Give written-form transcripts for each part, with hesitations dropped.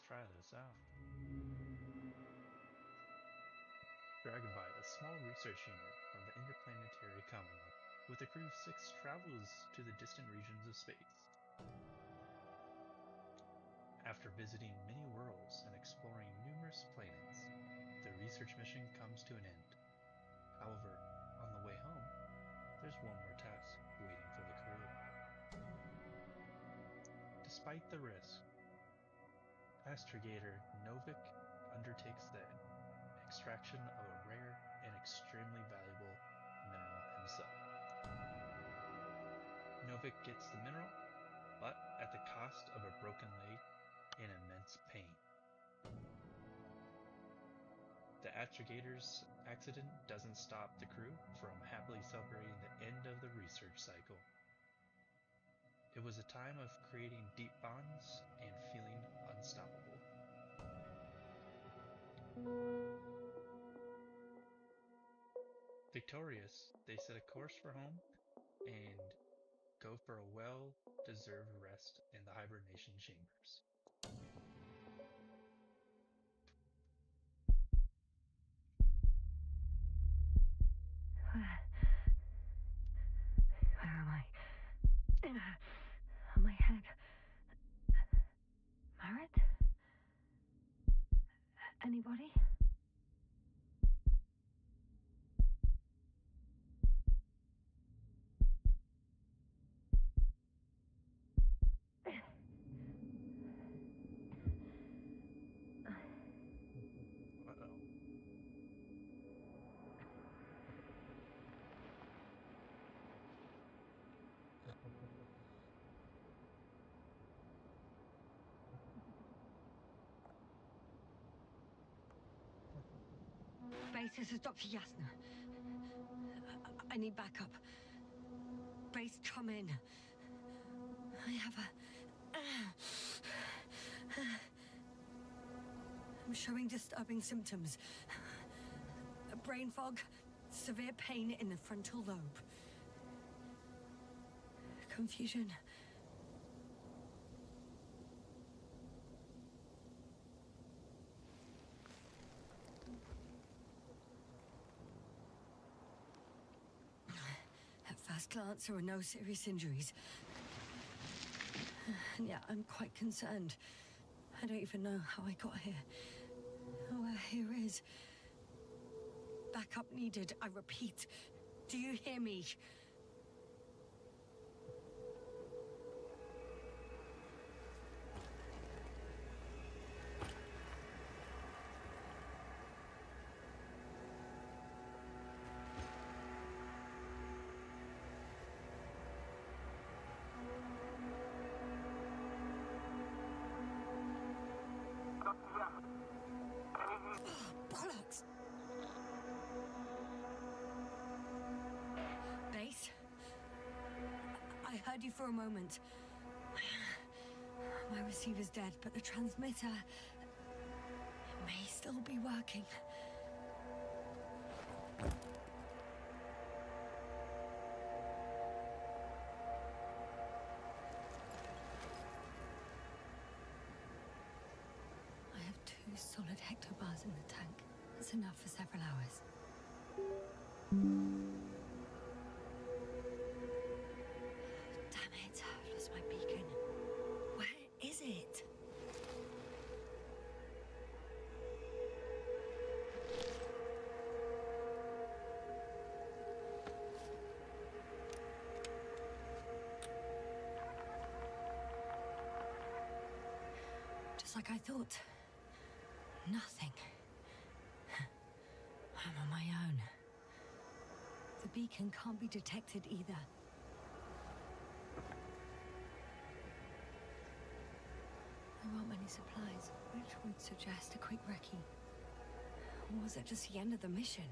try this out. Dragonbite, a small research unit from the Interplanetary Commonwealth, with a crew of 6 travels to the distant regions of space. After visiting many worlds and exploring numerous planets, the research mission comes to an end. However, on the way home, there's one more task waiting for the crew. Despite the risk, astrogator Novik undertakes the extraction of a rare and extremely valuable mineral himself. Novik gets the mineral, but at the cost of a broken leg and immense pain. The astrogator's accident doesn't stop the crew from happily celebrating the end of the research cycle. It was a time of creating deep bonds and feeling unstoppable. Victorious, they set a course for home and go for a well-deserved rest in the hibernation chambers. Where am I? My head. Marit? Anybody? Uh-oh. Base, this is Dr. Yasna. I need backup. Base, come in. I have I'm showing disturbing symptoms. Brain fog, severe pain in the frontal lobe. Confusion. At first glance, there are no serious injuries. And yet, I'm quite concerned. I don't even know how I got here. Where here is. Backup needed, I repeat. Do you hear me? Bollocks! Base? I heard you for a moment. My receiver's dead, but the transmitter may still be working. I have 2 solid hectobars in the tank. That's enough for several hours. Damn it, I've lost my beacon. Where is it? Just like I thought. Nothing. I'm on my own. The beacon can't be detected either. There aren't many supplies, which would suggest a quick recce. Or was it just the end of the mission?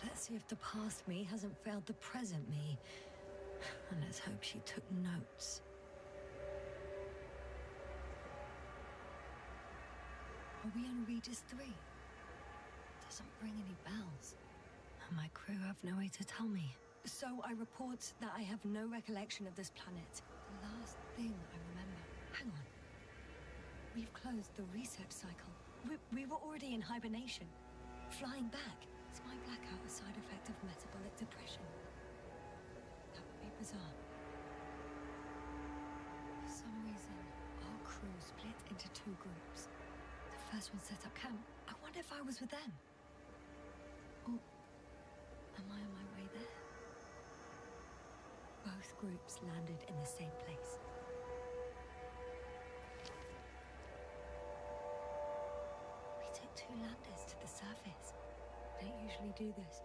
Let's see if the past me hasn't failed the present me. And let's hope she took notes. Are we on Regis 3? doesn't ring any bells. And my crew have no way to tell me. So I report that I have no recollection of this planet. The last thing I remember... Hang on. We've closed the research cycle. We were already in hibernation. Flying back. Is my blackout a side effect of metabolic depression? That would be bizarre. For some reason, our crew split into 2 groups. The first one set up camp. I wonder if I was with them. Or am I on my way there? Both groups landed in the same place. We took 2 landers to the surface. We don't usually do this.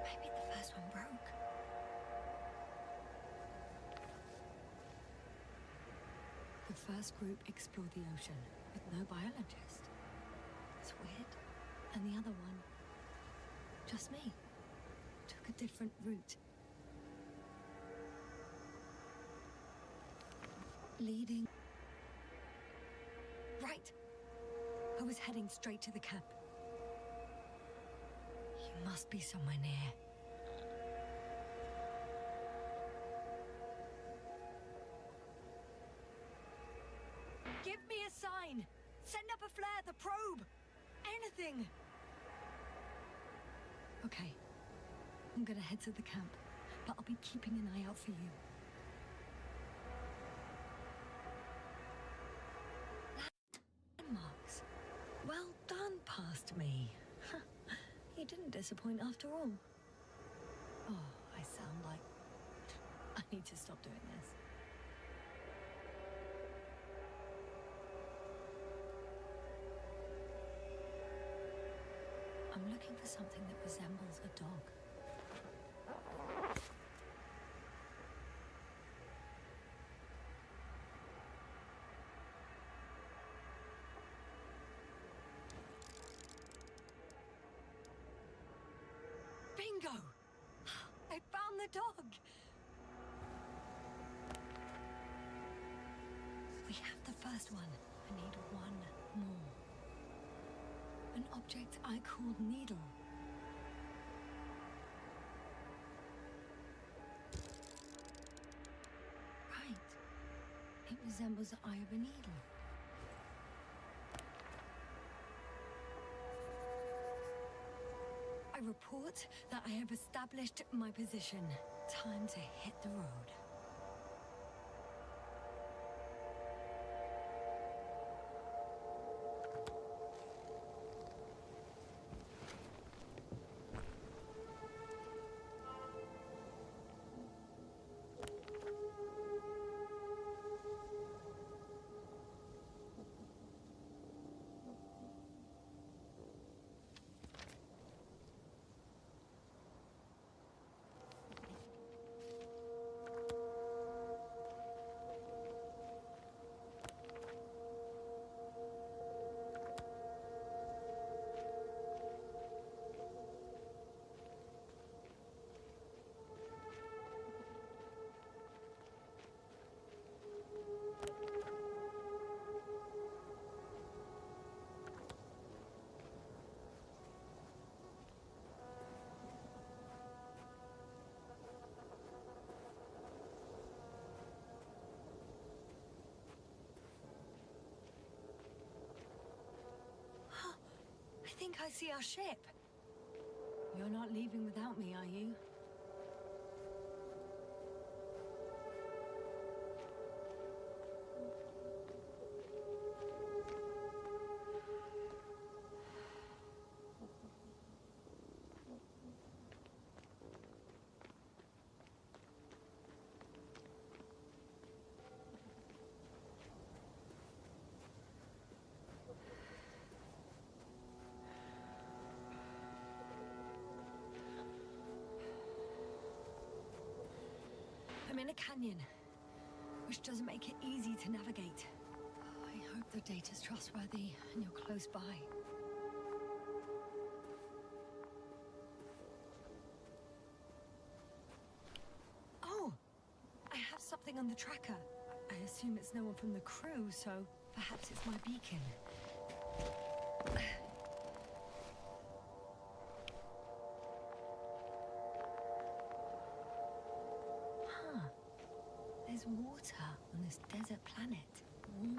Maybe the first one broke. The first group explored the ocean with no biologist. It's weird. And the other one, just me, took a different route. Leading... Right. I was heading straight to the camp. You must be somewhere near. Give me a sign! Send up a flare, the probe! Anything! Okay. I'm gonna head to the camp, but I'll be keeping an eye out for you. Landmarks. Well done, past me. You didn't disappoint after all. Oh, I sound like... I need to stop doing this. I'm looking for something that resembles a dog. Bingo! I found the dog! We have the first one. I need one more. An object I called Needle. Right. It resembles the eye of a needle. I report that I have established my position. Time to hit the road. I think I see our ship. You're not leaving without me, are you? I'm in a canyon, which doesn't make it easy to navigate. I hope the data's trustworthy and you're close by. Oh! I have something on the tracker. I assume it's no one from the crew, so perhaps it's my beacon. this desert planet. Warm.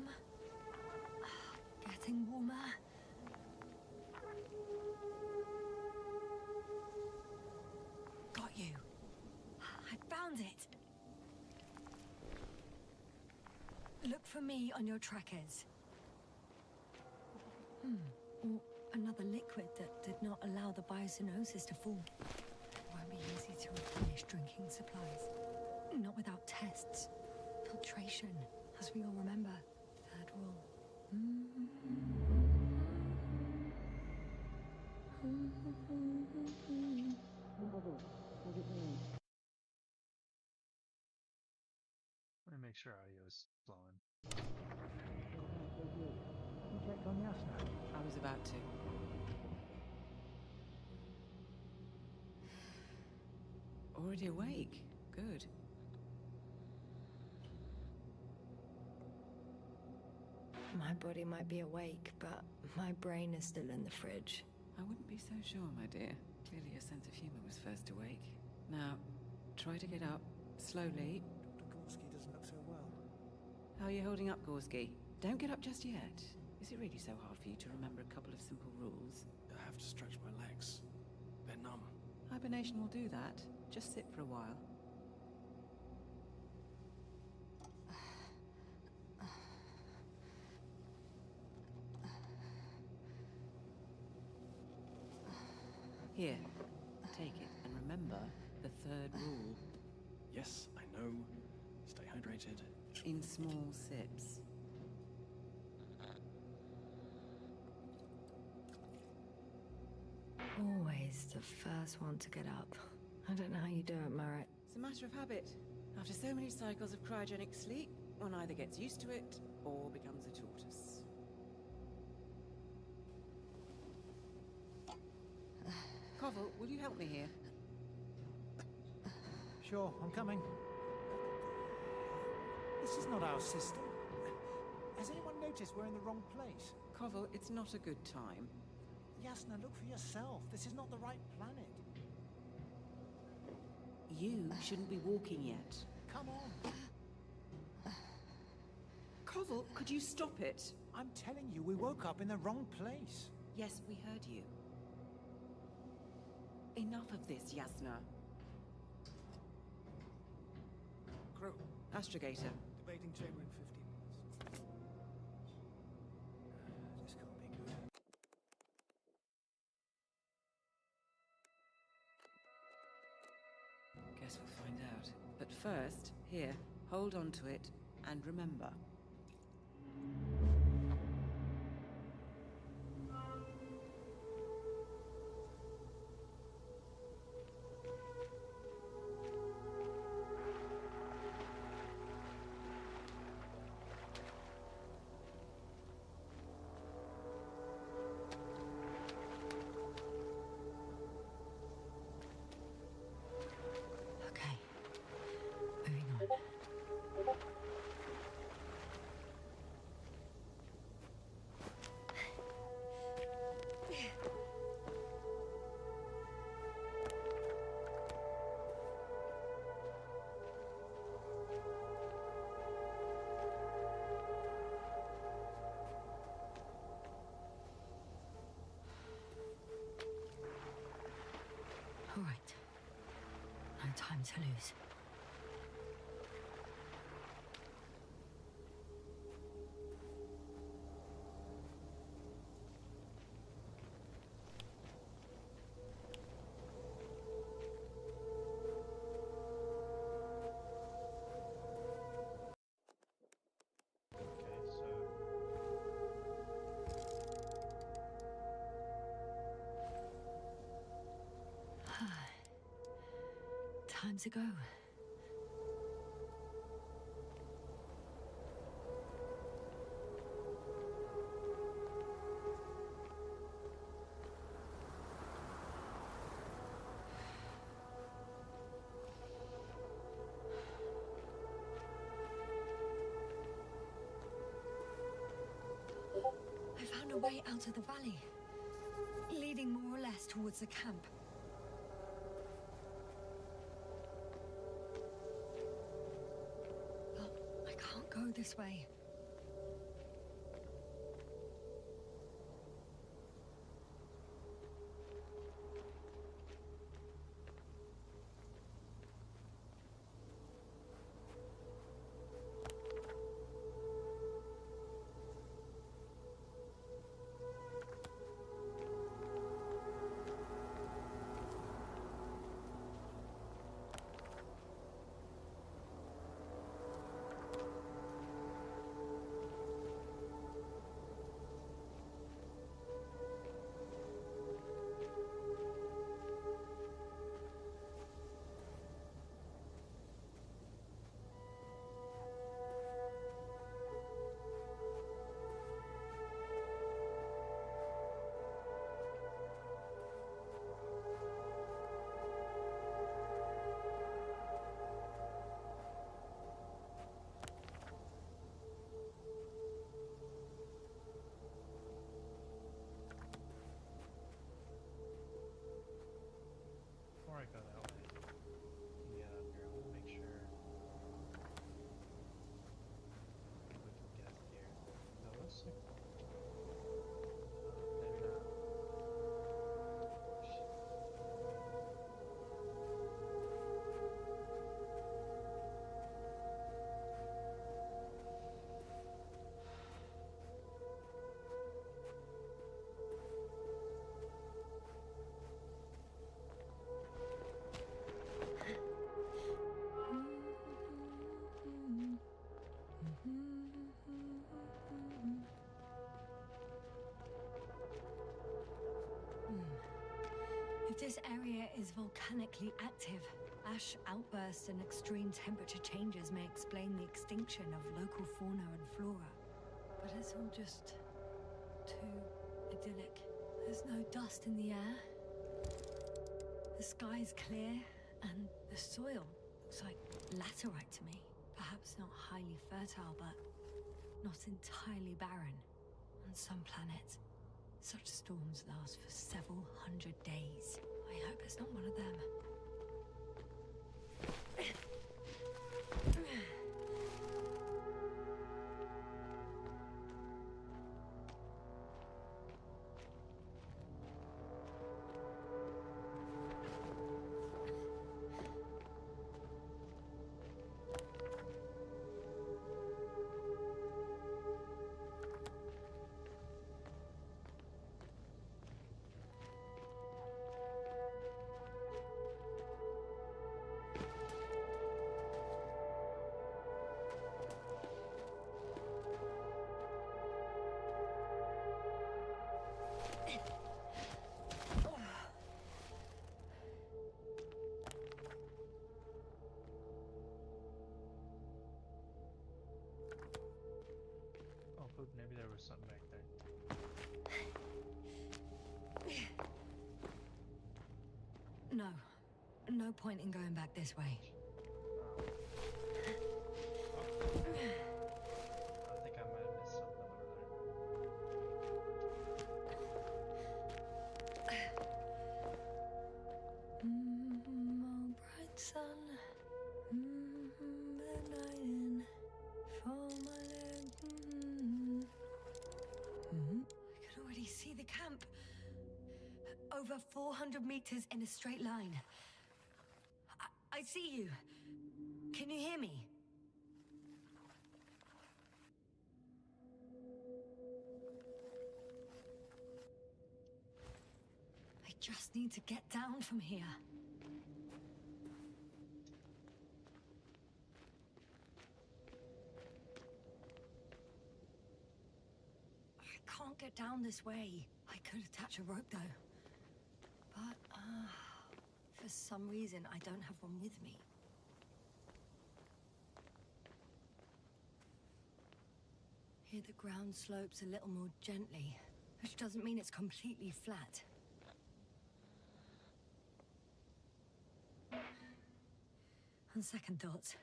Getting warmer. Got you. I found it. Look for me on your trackers. Or another liquid that did not allow the biocenosis to fall. It won't be easy to replenish drinking supplies. Not without tests. Filtration, as we all remember. Third rule. Let me make sure audio's flowing. You checked on Yasna? I was about to. Already awake. Good. My body might be awake, but my brain is still in the fridge. I wouldn't be so sure, my dear. Clearly your sense of humor was first awake. Now, try to get up. Slowly. Dr. Gorski doesn't look so well. How are you holding up, Gorski? Don't get up just yet. Is it really so hard for you to remember a couple of simple rules? I have to stretch my legs. They're numb. Hibernation will do that. Just sit for a while. Here, take it, and remember the third rule. Yes, I know. Stay hydrated. In small sips. Always the first one to get up. I don't know how you do it, Merritt. It's a matter of habit. After so many cycles of cryogenic sleep, one either gets used to it or becomes a tortoise. Koval, will you help me here? Sure, I'm coming. This is not our system. Has anyone noticed we're in the wrong place? Koval, it's not a good time. Yasna, look for yourself. This is not the right planet. You shouldn't be walking yet. Come on. Koval, could you stop it? I'm telling you, we woke up in the wrong place. Yes, we heard you. Enough of this, Yasna. Crew, Astrogator. debating chamber in 15 minutes. This can't be good. Guess we'll find out. But first, here, hold on to it, and remember. Okay. Moving on. All right. No time to lose. Okay, so Time to go. I found a way out of the valley, leading more or less towards the camp. But I can't go go this way. Before I go that way, yeah, up here, I want to make sure we can get up here. Oh, let's see. Maybe not. If this area is volcanically active, ash outbursts and extreme temperature changes may explain the extinction of local fauna and flora. But it's all just too idyllic. There's no dust in the air. The sky's clear, and the soil looks like laterite to me. Perhaps not highly fertile, but not entirely barren. On some planets, such storms last for several hundred days. I hope it's not one of them. Oh, but maybe there was something back there. No. No point in going back this way. I think I might have missed something Oh, bright sun. Midnight for my leg. I could already see the camp. Over 400 meters in a straight line. I see you. Can you hear me? I just need to get down from here. I can't get down this way. I could attach a rope though. But, for some reason, I don't have one with me. Here the ground slopes a little more gently, which doesn't mean it's completely flat. On second thoughts,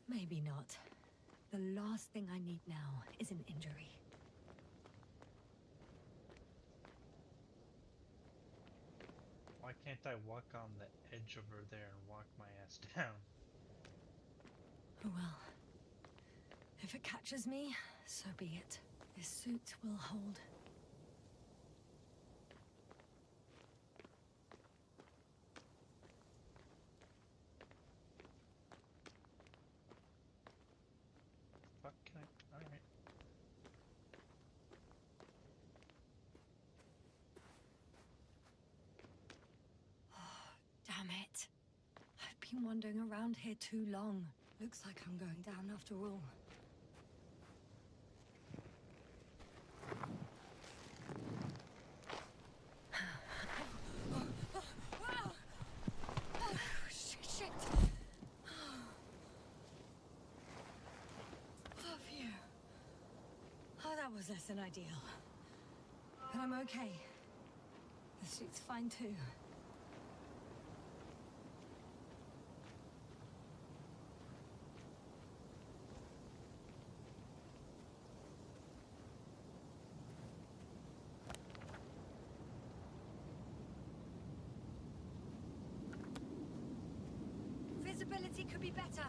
maybe not. The last thing I need now is an injury. Why can't I walk on the edge over there and walk my ass down? Oh well. If it catches me, so be it. This suit will hold. Fuck, can I? Alright. Damn it. I've been wandering around here too long. Looks like I'm going down after all. Shit. Oh, phew. Oh, that was less than ideal. But I'm okay. The suit's fine too. Visibility could be better.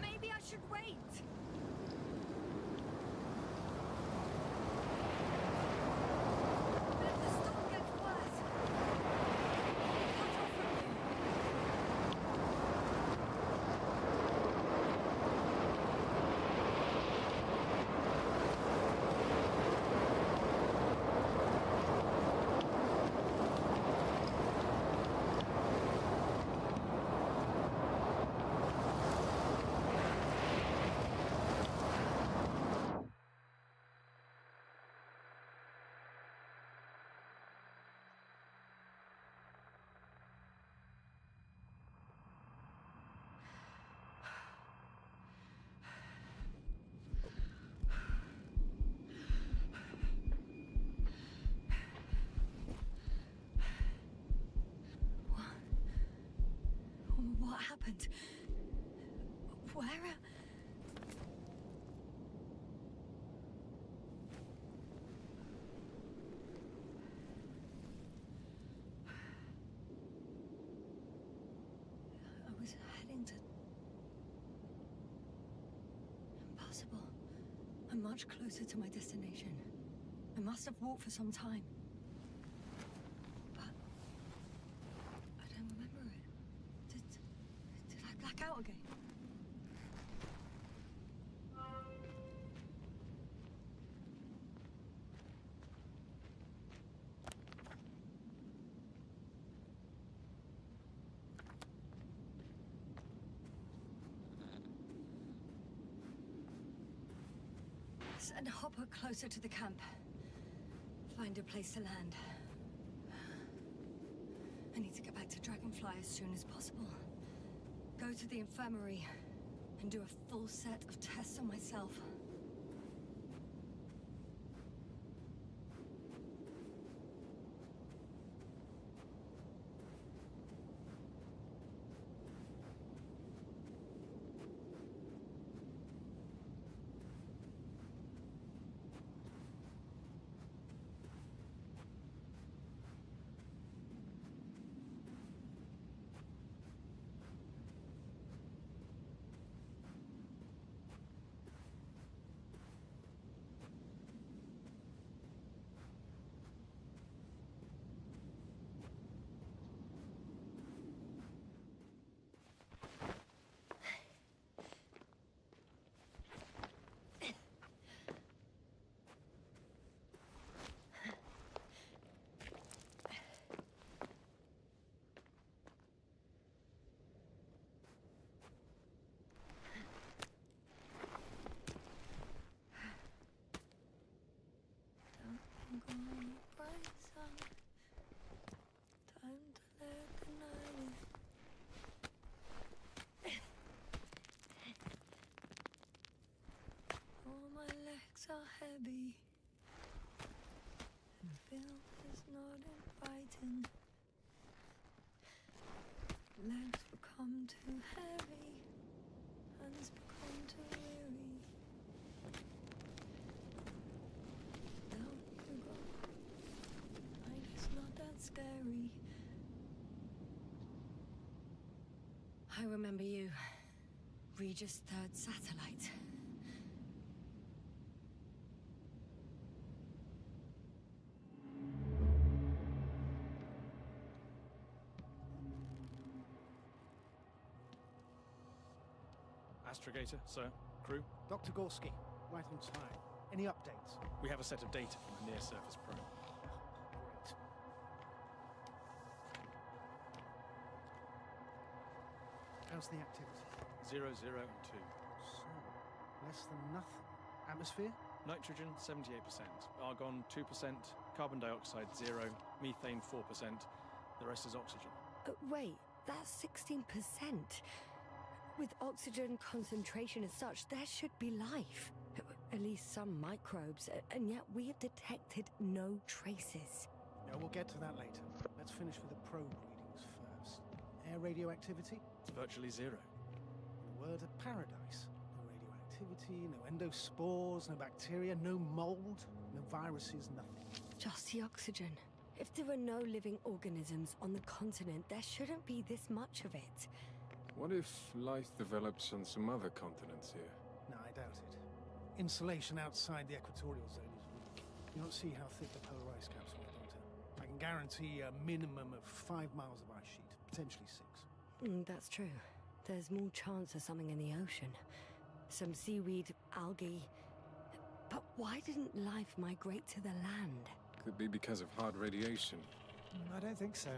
Maybe I should wait. But if the storm gets worse, cut off from you. What happened? Where? I was heading to... Impossible. I'm much closer to my destination. I must have walked for some time. But... I don't remember it. Did I black out again? Send Hopper closer to the camp. Find a place to land. I need to get back to Dragonfly as soon as possible. Go to the infirmary and do a full set of tests on myself. Are heavy, and film is not inviting. Legs become too heavy, hands become too weary. Down you go. Night is not that scary. I remember you. Regis' third satellite. Astrogator, sir. Crew. Dr. Gorski, right on time. Any updates? We have a set of data from the near-surface probe. Great. How's the activity? 0, 0, and 2. So, less than nothing. Atmosphere? Nitrogen, 78%. Argon, 2%. Carbon dioxide, 0. Methane, 4%. The rest is oxygen. Wait, that's 16%. With oxygen concentration as such, there should be life. At least some microbes, and yet we have detected no traces. No, we'll get to that later. Let's finish with the probe readings first. Air radioactivity? It's virtually 0. In a word, a paradise. No radioactivity, no endospores, no bacteria, no mold, no viruses, nothing. Just the oxygen. If there are no living organisms on the continent, there shouldn't be this much of it. What if life develops on some other continents here? No, I doubt it. Insulation outside the equatorial zone is weak. You don't see how thick the polar ice caps were, Doctor. I can guarantee a minimum of 5 miles of ice sheet, potentially 6. That's true. There's more chance of something in the ocean. Some seaweed, algae. But why didn't life migrate to the land? Could be because of hard radiation. I don't think so.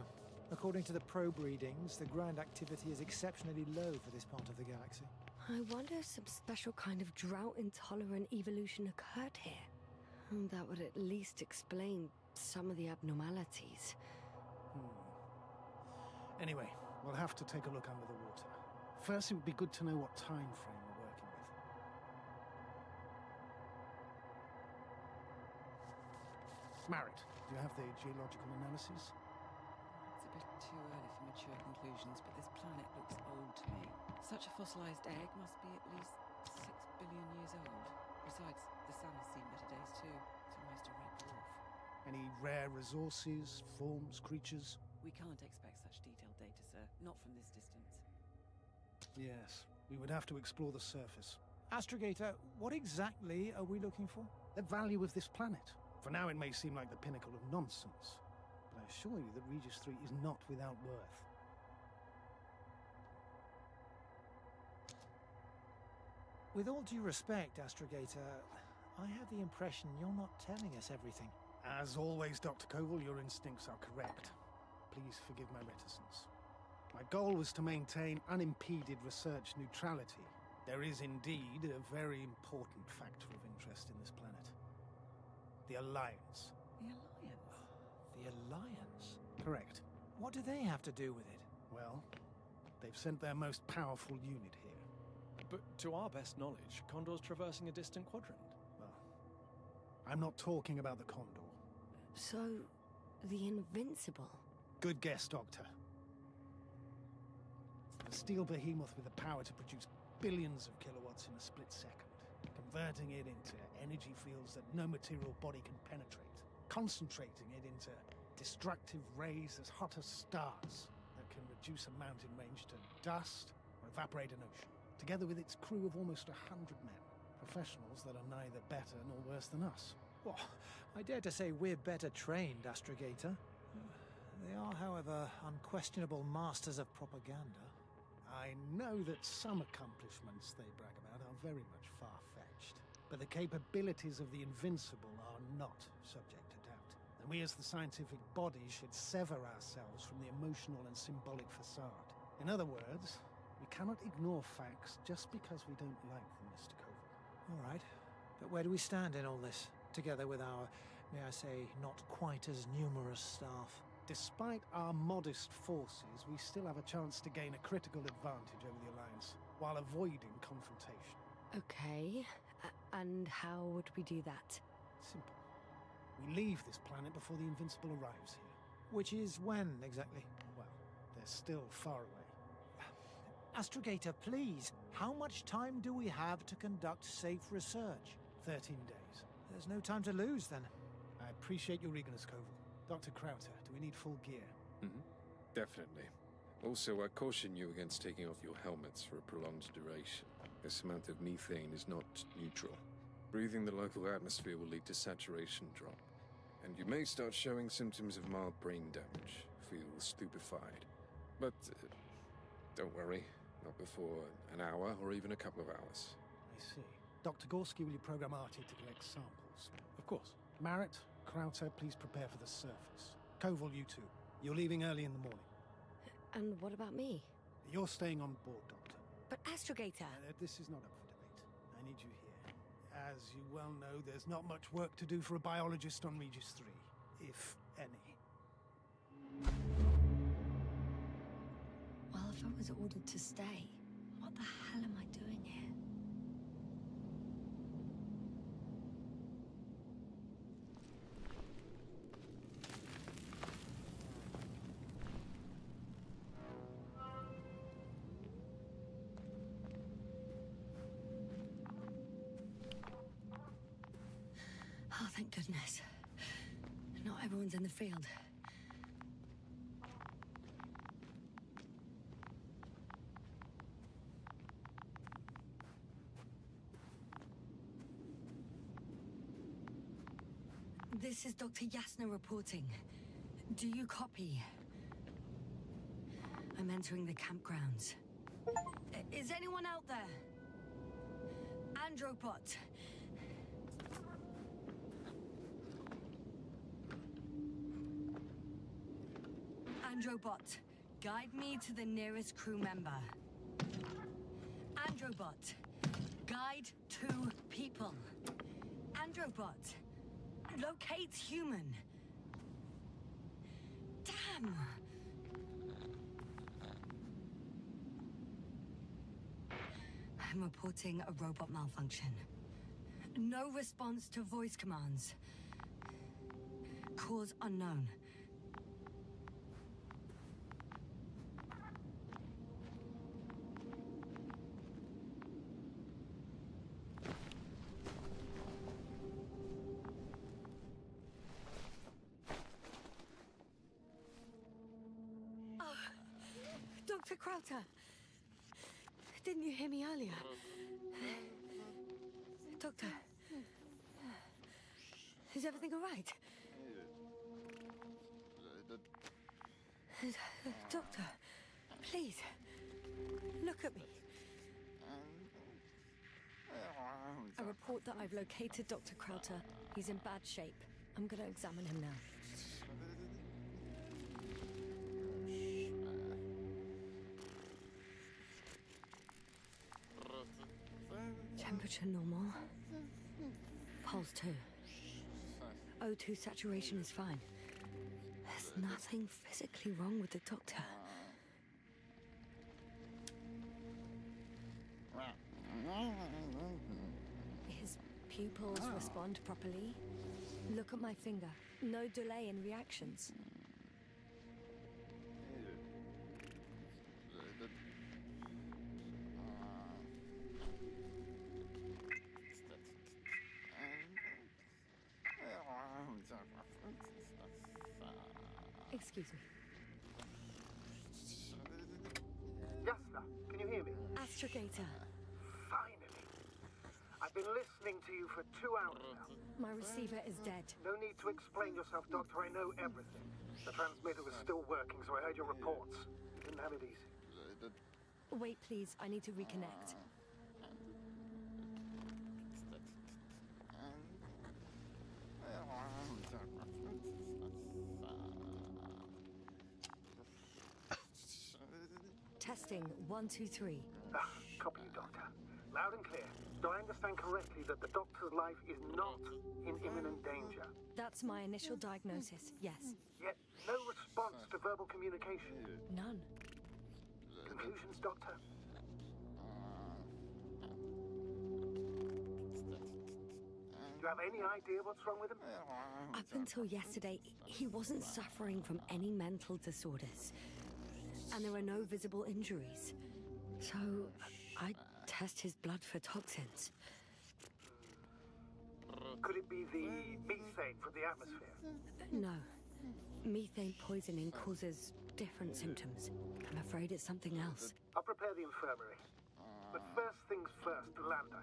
According to the probe readings, the ground activity is exceptionally low for this part of the galaxy. I wonder if some special kind of drought-intolerant evolution occurred here. That would at least explain some of the abnormalities. Anyway, we'll have to take a look under the water. First, it would be good to know what time frame we're working with. Marit, do you have the geological analysis? It's a bit too early for mature conclusions, but this planet looks old to me. Such a fossilized egg must be at least 6 billion years old. Besides, the sun has seen better days too. It's almost a red dwarf. Any rare resources, forms, creatures? We can't expect such detailed data, sir. Not from this distance. Yes, we would have to explore the surface. Astrogator, what exactly are we looking for? The value of this planet. For now, it may seem like the pinnacle of nonsense, but I assure you that Regis 3 is not without worth. With all due respect, Astrogator, I have the impression you're not telling us everything. As always, Dr. Koval, your instincts are correct. Please forgive my reticence. My goal was to maintain unimpeded research neutrality. There is indeed a very important factor of interest in this planet. The Alliance. The Alliance? The Alliance? Correct. What do they have to do with it? Well, they've sent their most powerful unit here. But to our best knowledge, Condor's traversing a distant quadrant. Well, I'm not talking about the Condor. So, the Invincible. Good guess, Doctor. A steel behemoth with the power to produce billions of kilowatts in a split second, converting it into energy fields that no material body can penetrate, concentrating it into destructive rays as hot as stars that can reduce a mountain range to dust or evaporate an ocean, together with its crew of almost 100 men, professionals that are neither better nor worse than us. Well, I dare to say we're better trained, Astrogator. They are, however, unquestionable masters of propaganda. I know that some accomplishments they brag about are very much far-fetched, but the capabilities of the Invincible are not subject to doubt. And we as the scientific body should sever ourselves from the emotional and symbolic facade. In other words, we cannot ignore facts just because we don't like them, Mr. Koval. All right, but where do we stand in all this, together with our, may I say, not quite as numerous staff? Despite our modest forces, we still have a chance to gain a critical advantage over the Alliance, while avoiding confrontation. Okay, and how would we do that? Simple. We leave this planet before the Invincible arrives here. Which is when, exactly? Well, they're still far away. Astrogator, please, how much time do we have to conduct safe research? 13 days. There's no time to lose, then. I appreciate your eagerness, Koval. Dr. Crowther, do we need full gear? Definitely. Also, I caution you against taking off your helmets for a prolonged duration. This amount of methane is not neutral. Breathing the local atmosphere will lead to saturation drop, and you may start showing symptoms of mild brain damage, feel stupefied. But don't worry, not before an hour or even a couple of hours. I see. Dr. Gorski, will you program Artie to collect samples? Of course. Marrett, Krauter, please prepare for the surface. Koval, you too. You're leaving early in the morning. And what about me? You're staying on board, Doctor. But Astrogator... This is not up for debate. I need you here. As you well know, there's not much work to do for a biologist on Regis 3, if any. Well, if I was ordered to stay, what the hell am I doing here? Oh, thank goodness. Not everyone's in the field. This is Dr. Yasna reporting. Do you copy? I'm entering the campgrounds. Is anyone out there? Androbot. Androbot, guide me to the nearest crew member. Androbot, guide 2 people. Androbot, locate human. Damn! I'm reporting a robot malfunction. No response to voice commands. Cause unknown. Dr. Krauter, didn't you hear me earlier? Doctor, is everything all right? Doctor, please, look at me. I report that I've located Dr. Krauter. He's in bad shape. I'm gonna examine him now. Temperature normal. Pulse 2. O2 saturation is fine. There's nothing physically wrong with the doctor. His pupils respond properly. Look at my finger. No delay in reactions. Excuse me. Yasna, can you hear me? Astrogator. Finally. I've been listening to you for 2 hours now. My receiver is dead. No need to explain yourself, Doctor. I know everything. The transmitter was still working, so I heard your reports. You didn't have it easy. Wait, please. I need to reconnect. Testing 1, 2, 3. Copy you, Doctor. Loud and clear. Do I understand correctly that the Doctor's life is not in imminent danger? That's my initial diagnosis, yes. Yet, no response to verbal communication. None. Conclusions, Doctor? Do you have any idea what's wrong with him? Up until yesterday, he wasn't suffering from any mental disorders. And there were no visible injuries. So, I test his blood for toxins. Could it be the methane from the atmosphere? No. Methane poisoning causes different symptoms. I'm afraid it's something else. I'll prepare the infirmary. But first things first, the lander.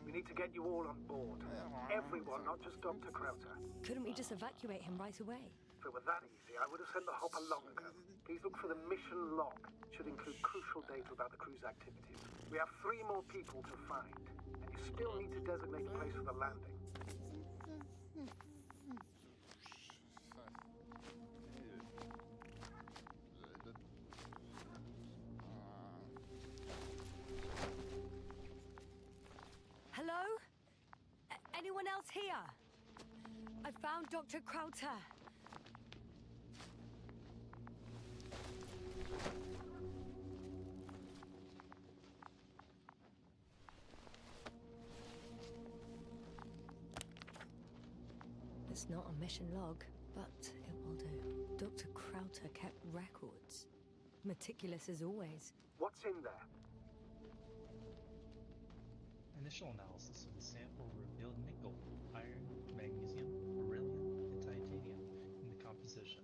We need to get you all on board. Everyone, not just Dr. Krauter. Couldn't we just evacuate him right away? If it were that easy, I would have sent the hopper long ago. Please look for the mission log. It should include crucial data about the crew's activities. We have 3 more people to find, and you still need to designate a place for the landing. Hello? Anyone else here? I found Dr. Krauter. It's not a mission log, but it will do. Dr. Krauter kept records. Meticulous as always. What's in there? Initial analysis of the sample revealed nickel, iron, magnesium, beryllium, and titanium in the composition.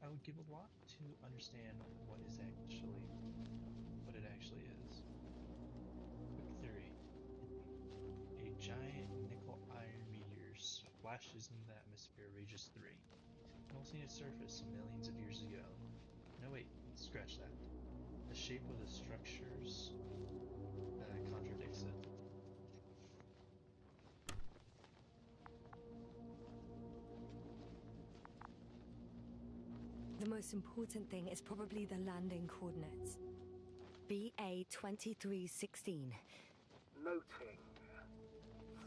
I would give a lot to understand what it actually is. Quick theory. A giant nickel-iron meteor splashes into the atmosphere of Regis 3, melting its surface millions of years ago. No wait, scratch that. The shape of the structures contradicts it. The most important thing is probably the landing coordinates. BA 2316. Noting.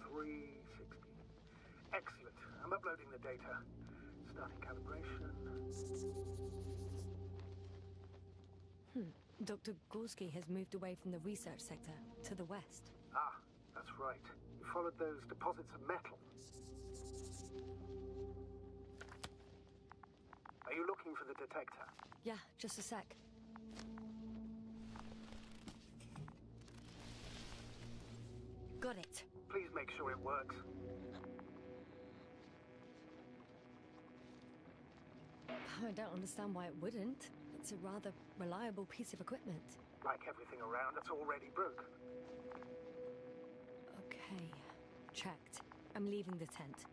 360. Excellent. I'm uploading the data. Starting calibration. Dr. Gorski has moved away from the research sector to the west. Ah, that's right. You followed those deposits of metal. Are you looking for the detector? Yeah, just a sec. Got it. Please make sure it works. I don't understand why it wouldn't. It's a rather reliable piece of equipment. Like everything around, it's already broken. Okay, checked. I'm leaving the tent.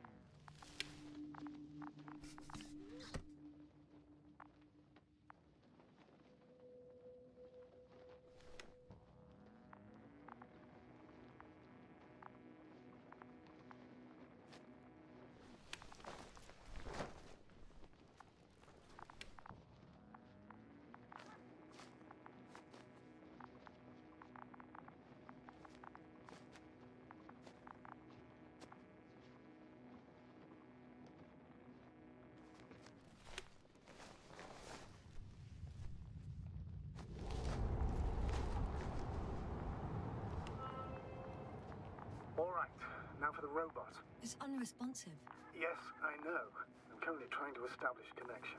All right, now for the robot. It's unresponsive. Yes, I know. I'm currently trying to establish a connection.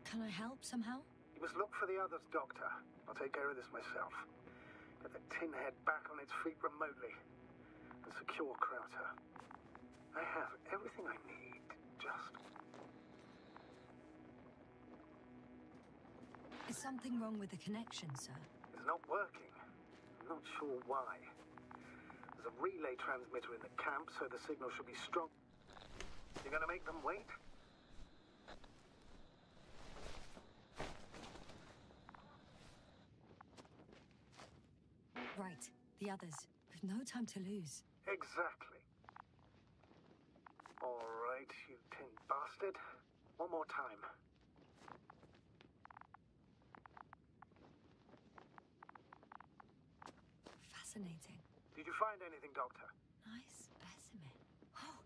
Can I help somehow? You must look for the others, Doctor. I'll take care of this myself. Get the tin head back on its feet remotely. And secure Krauter. I have everything I need. Just... Is something wrong with the connection, sir? It's not working. I'm not sure why. There's a relay transmitter in the camp, so the signal should be strong. You're gonna make them wait? Right, the others. We've no time to lose. Exactly. All right, you tin bastard. One more time. Fascinating. Did you find anything, Doctor? Nice specimen. Oh,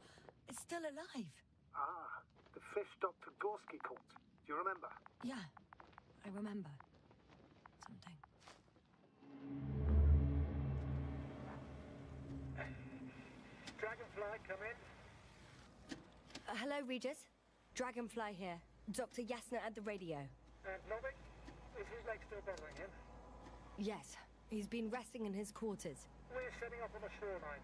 it's still alive. Ah, the fish Dr. Gorski caught. Do you remember? Yeah, I remember. Something. Dragonfly, come in. Hello, Regis. Dragonfly here. Dr. Yasna at the radio. And Novik? Is his leg still bothering him? Yes, he's been resting in his quarters. We're setting up on the shoreline.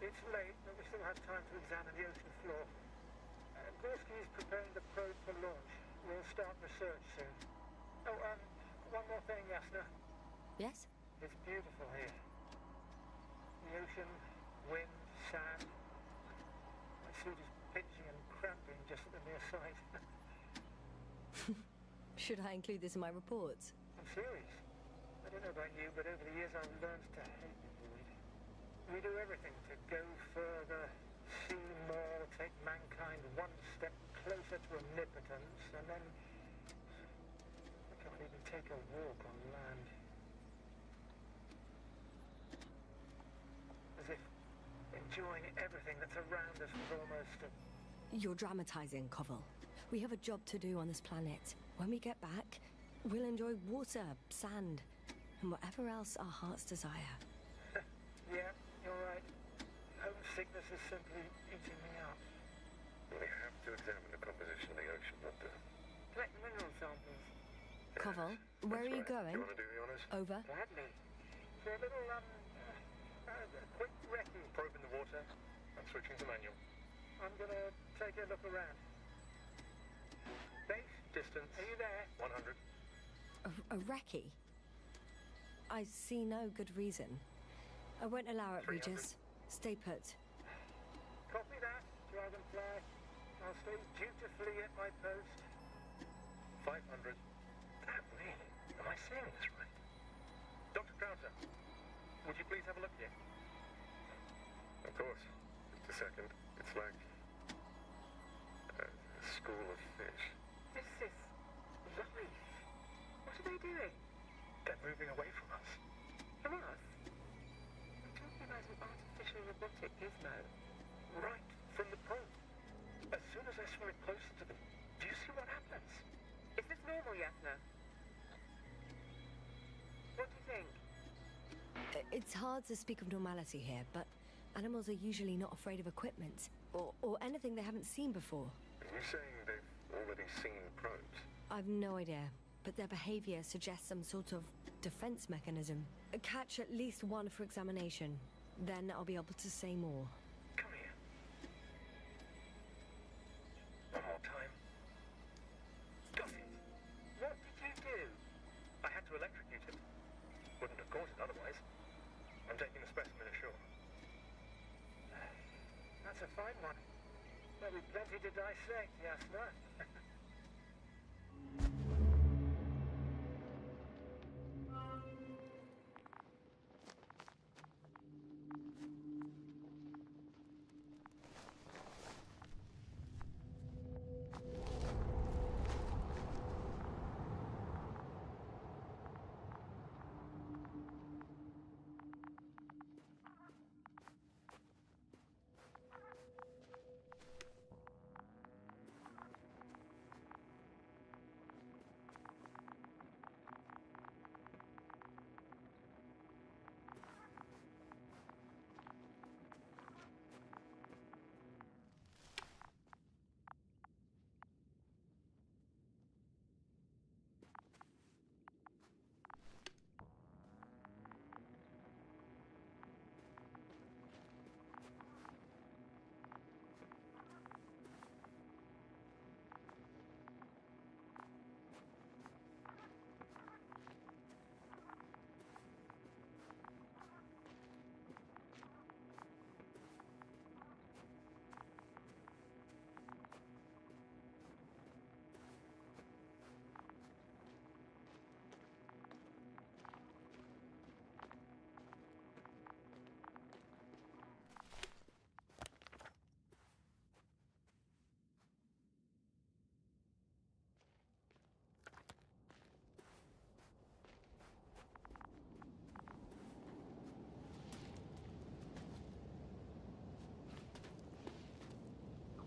It's late, but we still have time to examine the ocean floor. Gorski's preparing the probe for launch. We'll start research soon. Oh, one more thing, Yasna. Yes? It's beautiful here. The ocean, wind, sand. My suit is pitching and cramping just at the mere sight. Should I include this in my reports? I'm serious. I don't know about you, but over the years I've learned to hate the void. We do everything to go further, see more, take mankind one step closer to omnipotence, and then we can't even take a walk on land. As if enjoying everything that's around us was almost a... You're dramatizing, Koval. We have a job to do on this planet. When we get back, we'll enjoy water, sand, and whatever else our hearts desire. Yeah, you're right. Homesickness is simply eating me up. We have to examine the composition of the ocean, Doctor. Collect mineral samples. Koval, where are you going? Do you want to do the honors? Over. Gladly. For a little, quick recce. Probe in the water. I'm switching to manual. I'm gonna take a look around. Base? Distance. Are you there? 100. A recce? I see no good reason. I won't allow it, 300. Regis. Stay put. Copy that, Dragonfly. I'll stay dutifully at my post. 500. That me? Am I seeing this right? Dr. Crowther, would you please have a look here? Of course. Just a second. It's like a school of fish. This is life. What are they doing? They're moving away from us. From us? I'm talking about an artificial robotic gizmo. Right from the probe. As soon as I swim it closer to them, do you see what happens? Is this normal, Yasna? What do you think? It's hard to speak of normality here, but animals are usually not afraid of equipment or anything they haven't seen before. Are you saying they've already seen probes? I've no idea, but their behavior suggests some sort of defense mechanism. Catch at least one for examination, then I'll be able to say more. Come here. One more time. Got it. What did you do? I had to electrocute it. Wouldn't have caught it otherwise. I'm taking the specimen ashore. That's a fine one. There'll be plenty to dissect, Yasna.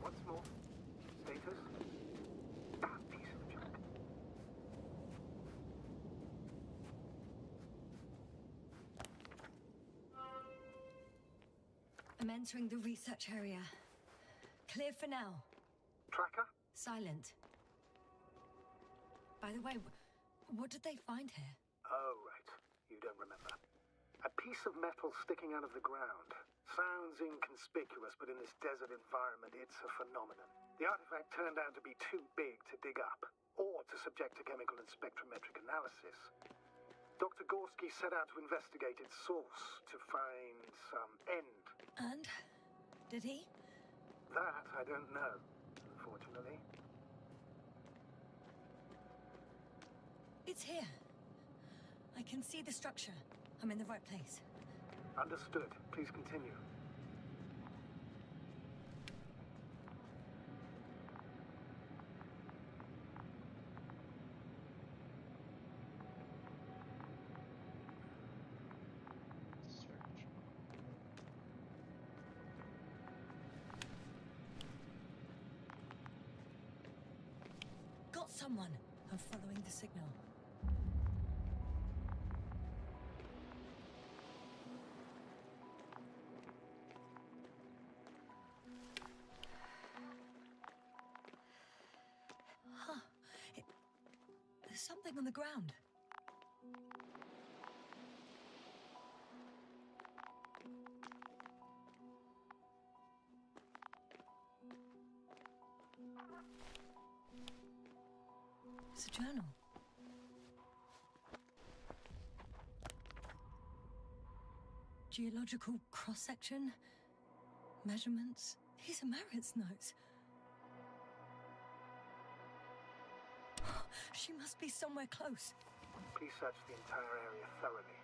What's more, status? That piece of junk. I'm entering the research area. Clear for now. Tracker? Silent. By the way, what did they find here? Oh, right. You don't remember. A piece of metal sticking out of the ground. Sounds inconspicuous, but in this desert environment, it's a phenomenon. The artifact turned out to be too big to dig up, or to subject to chemical and spectrometric analysis. Dr. Gorski set out to investigate its source to find some end. And? Did he? That I don't know, unfortunately. It's here. I can see the structure. I'm in the right place. Understood. Please continue. Search. Got someone. I'm following the signal. Huh. There's something on the ground. It's a journal. Geological cross-section, measurements. These are Merritt's notes. She must be somewhere close. Please search the entire area thoroughly.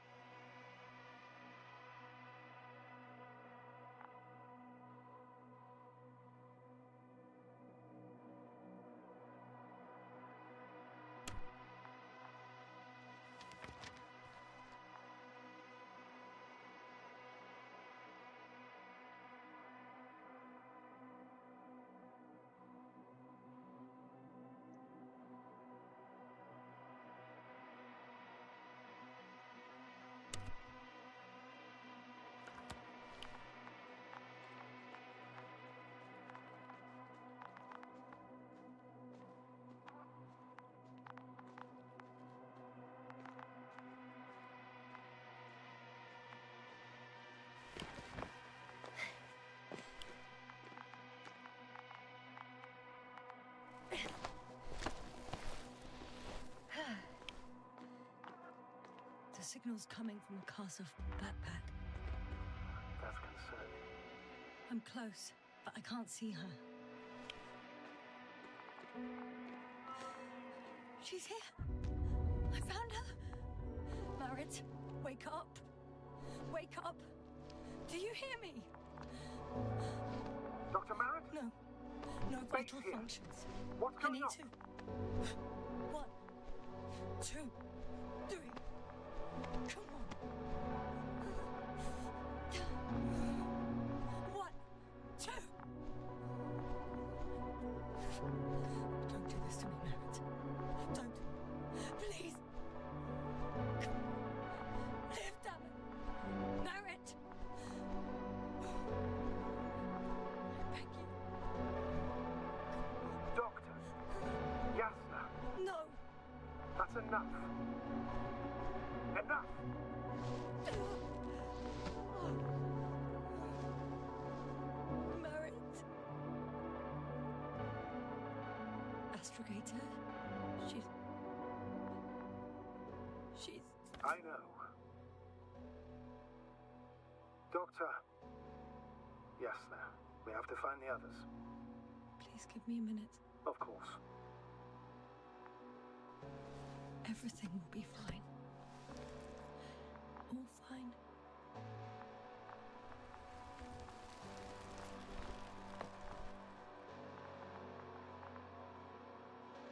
The signal's coming from a castle backpack. That's concerning. I'm close, but I can't see her. She's here. I found her. Merritt, wake up. Wake up. Do you hear me? Dr. Merritt? No. No vital here. functions. What's I going need on? to. 1, 2, 3. Come on. 1, 2. Don't do this to me, Merritt. Don't. Please. Come on. Live, damn it. Merritt. I beg you. Doctor. Yasna. No. That's enough. Enough! Merritt. Astrogator. She's... I know. Doctor. Yasna. We have to find the others. Please give me a minute. Of course. Everything will be fine. All fine.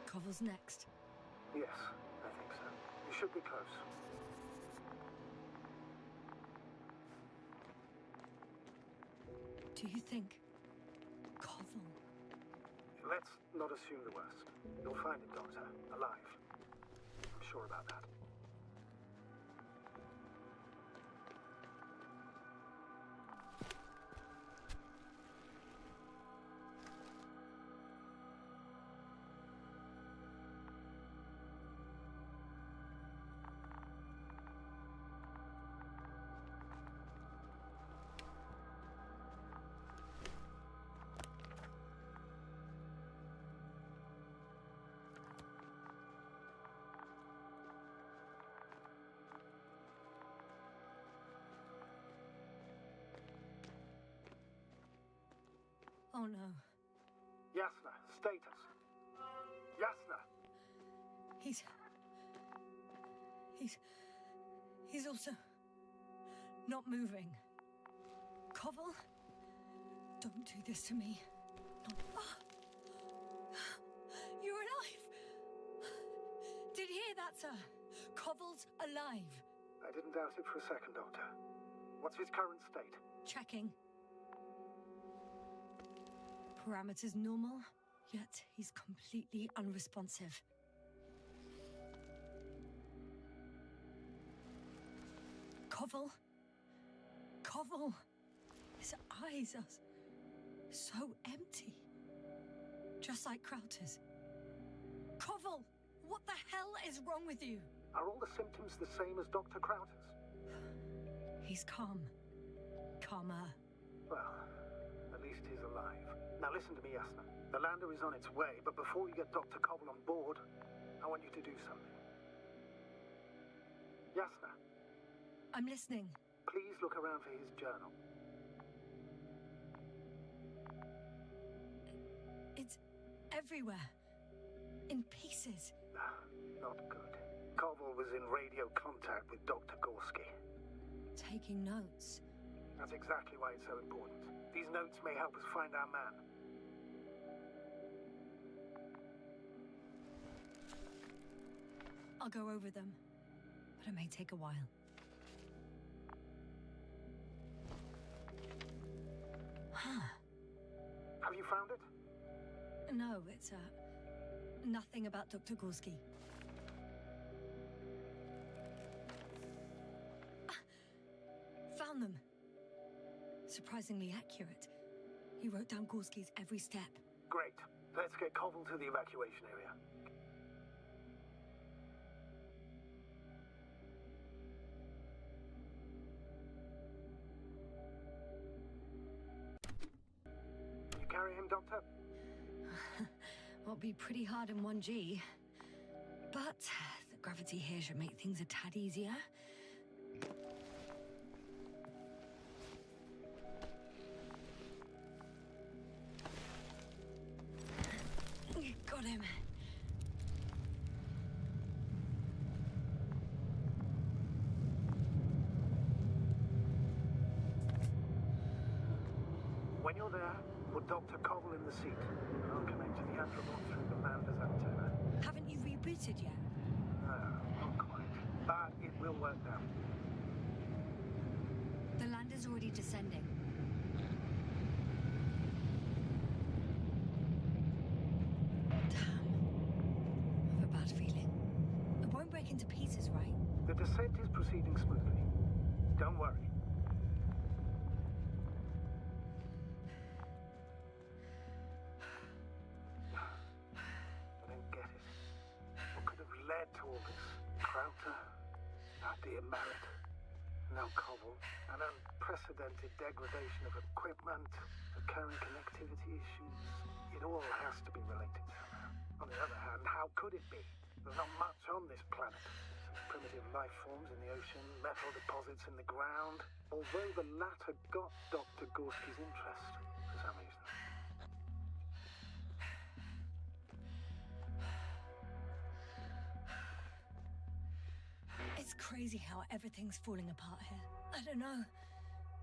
Cover's next. Yes, I think so. You should be close. Do you think Koval? Let's not assume the worst. You'll find him, Doctor. Alive. I'm sure about that. Oh no. Yasna, status. Yasna! He's also not moving. Koval? Don't do this to me. Not... You're alive! Did you hear that, sir? Koval's alive. I didn't doubt it for a second, Doctor. What's his current state? Checking. Parameters normal, yet he's completely unresponsive. Koval? Koval! His eyes are so empty. Just like Krauter's. Koval! What the hell is wrong with you? Are all the symptoms the same as Dr. Krauter's? He's calm. Calmer. Well, at least he's alive. Now listen to me, Yasna. The lander is on its way, but before you get Dr. Koval on board, I want you to do something. Yasna, I'm listening. please look around for his journal. It's everywhere. In pieces. Not good. Koval was in radio contact with Dr. Gorski. Taking notes. That's exactly why it's so important. These notes may help us find our man. I'll go over them, but it may take a while. Have you found it? No, it's nothing about Dr. Gorski. Found them. Surprisingly accurate. He wrote down Gorski's every step. Great. Let's get Koval to the evacuation area. Can you carry him, Doctor? Will be pretty hard in 1G. But the gravity here should make things a tad easier. Got him. When you're there, put Dr. Koval in the seat. I'll connect to the Anthrobot through the lander's antenna. Haven't you rebooted yet? No, not quite. But it will work now. The lander's already descending. Damn. I have a bad feeling. It won't break into pieces, right? The descent is proceeding smoothly. Don't worry. I don't get it. What could have led to all this? Krauter, our dear Merritt, now Koval, an unprecedented degradation of equipment, recurring connectivity issues. It all has to be related somehow. On the other hand, how could it be? There's not much on this planet. Some primitive life forms in the ocean, metal deposits in the ground. Although the latter got Dr. Gorski's interest for some reason. It's crazy how everything's falling apart here. I don't know.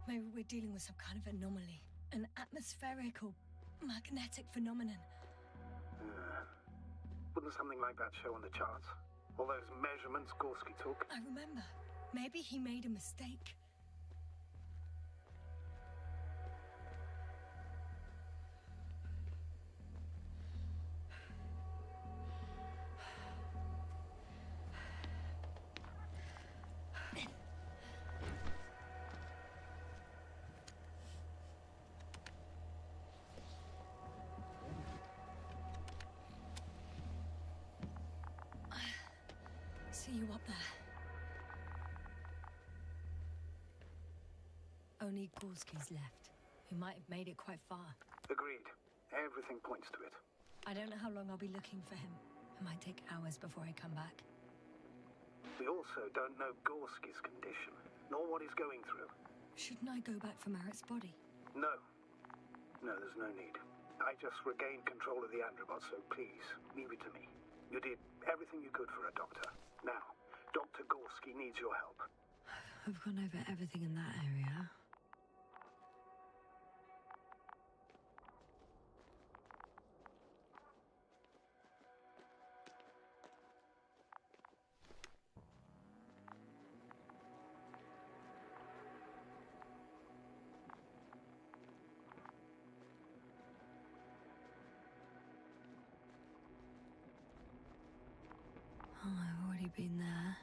Maybe we're dealing with some kind of anomaly. An atmospheric or magnetic phenomenon. Wouldn't something like that show on the charts? All those measurements Gorski took? I remember. Maybe he made a mistake. See you up there. Only Gorski's left. He might have made it quite far. Agreed. Everything points to it. I don't know how long I'll be looking for him. It might take hours before I come back. We also don't know Gorski's condition, nor what he's going through. Shouldn't I go back for Merritt's body? No. No, there's no need. I just regained control of the Androbot, so please, leave it to me. You did everything you could for her, Doctor. Now, Dr. Gorski needs your help. I've gone over everything in that area. Oh, I've already been there.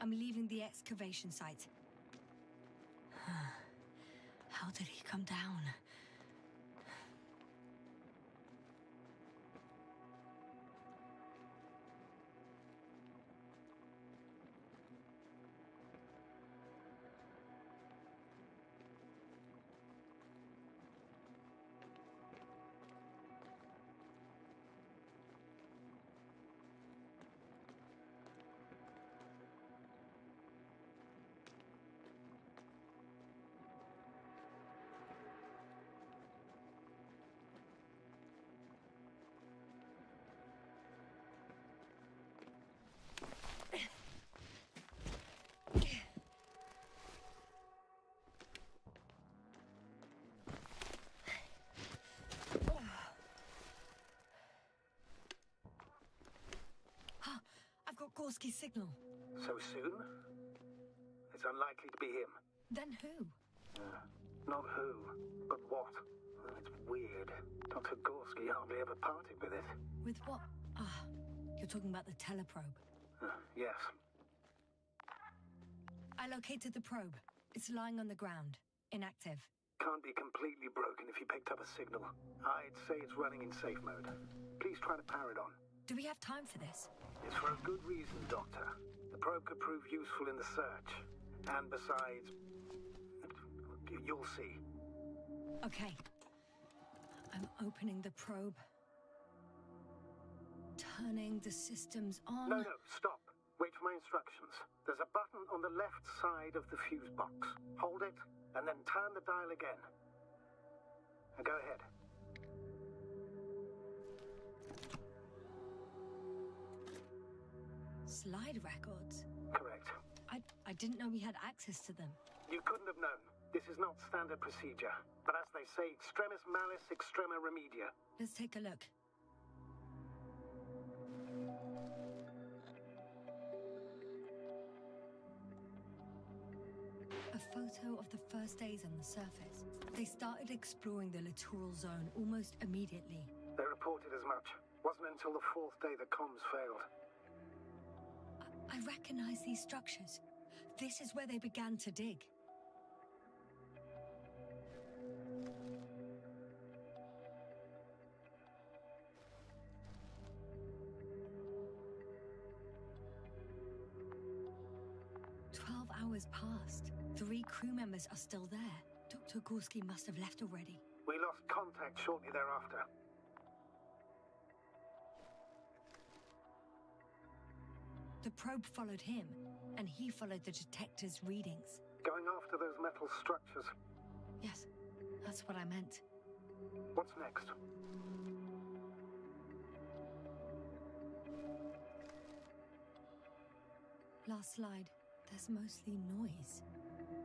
I'm leaving the excavation site. How did he come down? I've got Gorski's signal. So soon? It's unlikely to be him. Then who? Not who, but what. It's weird. Dr. Gorski hardly ever parted with it. With what? Ah, you're talking about the teleprobe. Yes. I located the probe. It's lying on the ground, inactive. Can't be completely broken if you picked up a signal. I'd say it's running in safe mode. Please try to power it on. Do we have time for this? It's for a good reason, Doctor. The probe could prove useful in the search. And besides, you'll see. Okay. I'm opening the probe. Turning the systems on. No, stop. Wait for my instructions. There's a button on the left side of the fuse box. Hold it, and then turn the dial again. Now go ahead. Slide records? Correct. I didn't know we had access to them. You couldn't have known. This is not standard procedure. But as they say, extremis malis, extrema remedia. Let's take a look. A photo of the first days on the surface. They started exploring the littoral zone almost immediately. They reported as much. Wasn't until the fourth day the comms failed. I recognize these structures. This is where they began to dig. Hours passed. 3 crew members are still there. Dr. Gorski must have left already. We lost contact shortly thereafter. The probe followed him, and he followed the detector's readings. Going after those metal structures. Yes, that's what I meant. What's next? Last slide. There's mostly noise.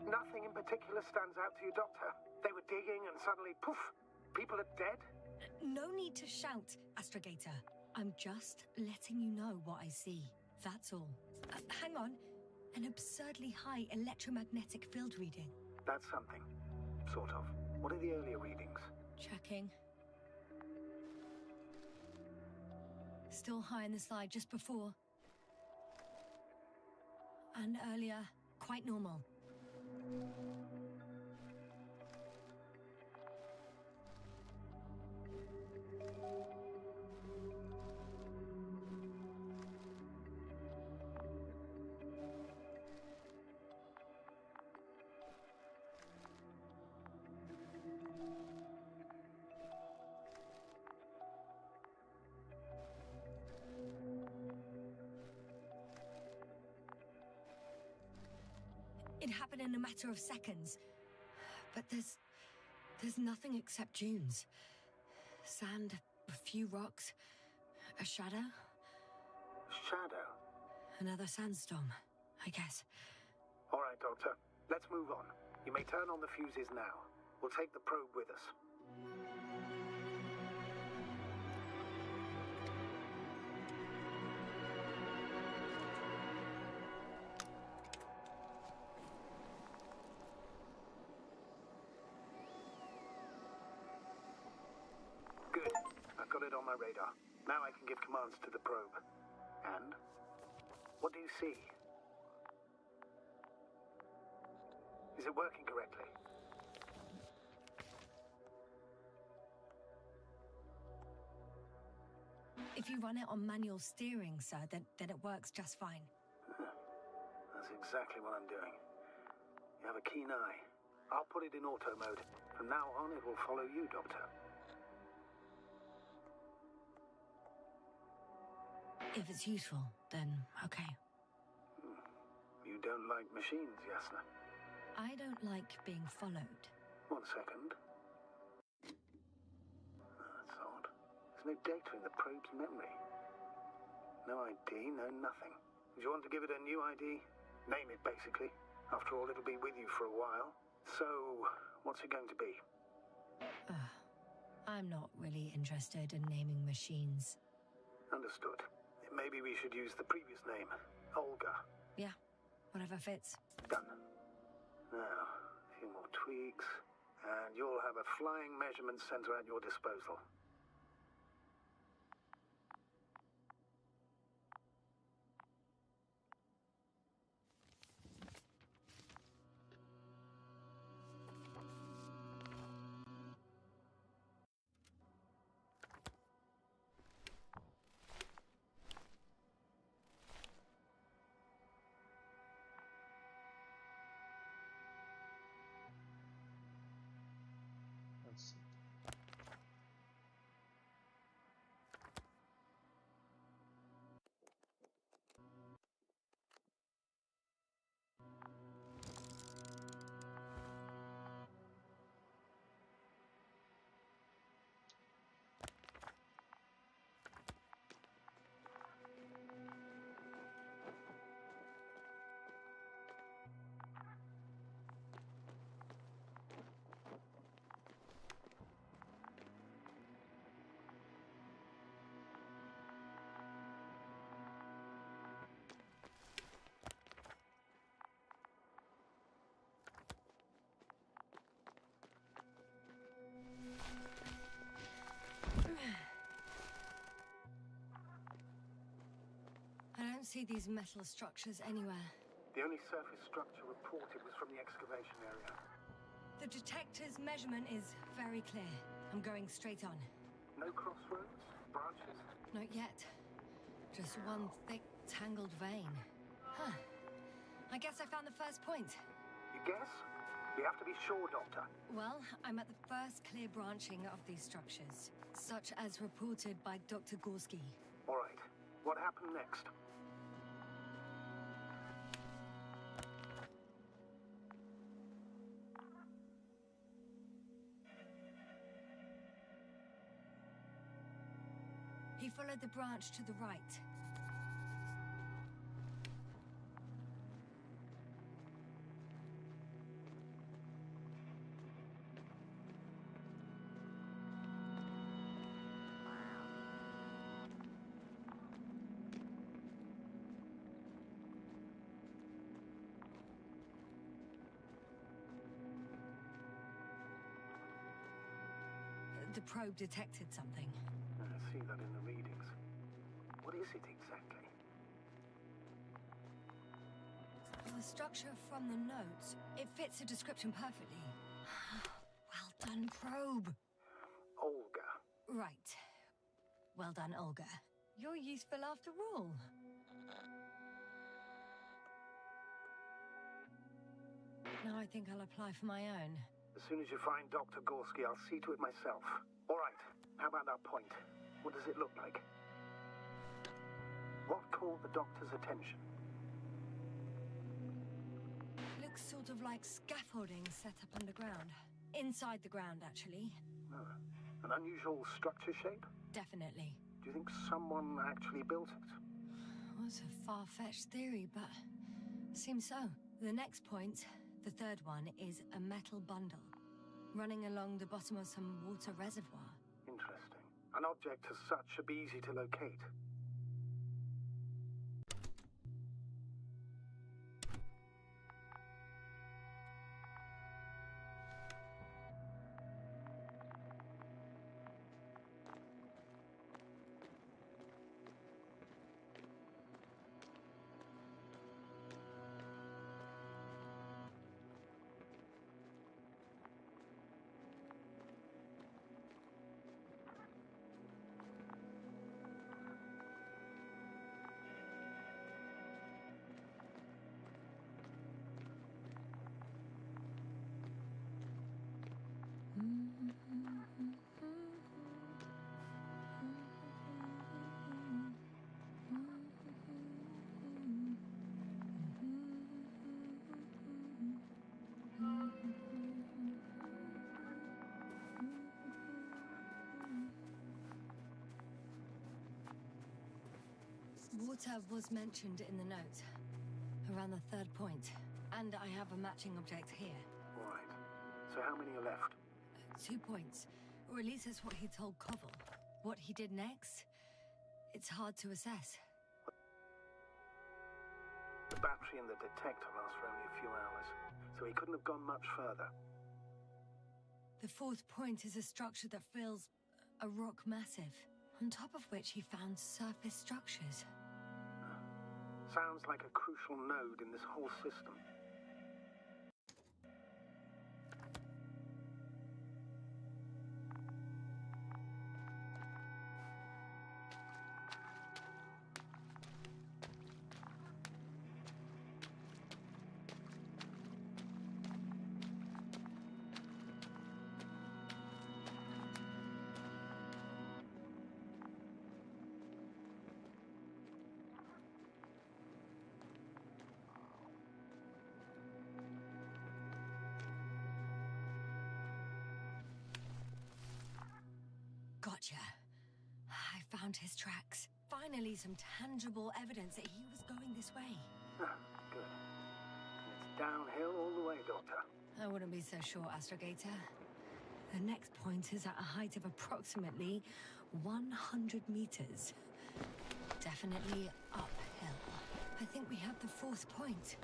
Nothing in particular stands out to you, Doctor? They were digging and suddenly, poof, people are dead? No need to shout, Astrogator. I'm just letting you know what I see. That's all. Hang on. An absurdly high electromagnetic field reading. That's something. Sort of. What are the earlier readings? Checking. Still high in the slide just before. And earlier, quite normal. It happened in a matter of seconds. But there's nothing except dunes. Sand, a few rocks, a shadow. Shadow? Another sandstorm, I guess. All right, Doctor. Let's move on. You may turn on the fuses now. We'll take the probe with us. Good. I've got it on my radar. Now I can give commands to the probe. And? What do you see? Is it working correctly? If you run it on manual steering, sir, then it works just fine. That's exactly what I'm doing. You have a keen eye. I'll put it in auto mode. From now on, it will follow you, Doctor. If it's useful, then okay. You don't like machines, Yasna? I don't like being followed. 1 second. That's odd. There's no data in the probe's memory. No ID, no nothing. Do you want to give it a new ID? Name it, basically. After all, it'll be with you for a while. So, what's it going to be? I'm not really interested in naming machines. Understood. Maybe we should use the previous name, Olga. Yeah, whatever fits. Done. Now, a few more tweaks, and you'll have a flying measurement center at your disposal. Let's see. I don't see these metal structures anywhere. The only surface structure reported was from the excavation area. The detector's measurement is very clear. I'm going straight on. No crossroads? Branches? Not yet. Just one thick, tangled vein. Huh. I guess I found the first point. You guess? We have to be sure, Doctor. Well, I'm at the first clear branching of these structures, such as reported by Dr. Gorski. All right. What happened next? He followed the branch to the right. The probe detected something. I see that in the readings. What is it exactly? The structure from the notes, it fits the description perfectly. Well done, probe. Olga. Right. Well done, Olga. You're useful after all. Now I think I'll apply for my own. As soon as you find Dr. Gorski, I'll see to it myself. All right. How about that point? What does it look like? What caught the doctor's attention? Looks sort of like scaffolding set up underground. Inside the ground, actually. Oh, an unusual structure shape? Definitely. Do you think someone actually built it? Well, it's a far-fetched theory, but seems so. The next point, the third one, is a metal bundle running along the bottom of some water reservoir. Interesting. An object as such should be easy to locate. Water was mentioned in the note, around the third point. And I have a matching object here. Right. So how many are left? 2 points. Or at least that's what he told Koval. What he did next, it's hard to assess. The battery and the detector last for only a few hours, so he couldn't have gone much further. The fourth point is a structure that feels a rock massive, on top of which he found surface structures. Sounds like a crucial node in this whole system. Gotcha. I found his tracks. Finally, some tangible evidence that he was going this way. Good. It's downhill all the way, Doctor. I wouldn't be so sure, Astrogator. The next point is at a height of approximately 100 meters. Definitely uphill. I think we have the fourth point.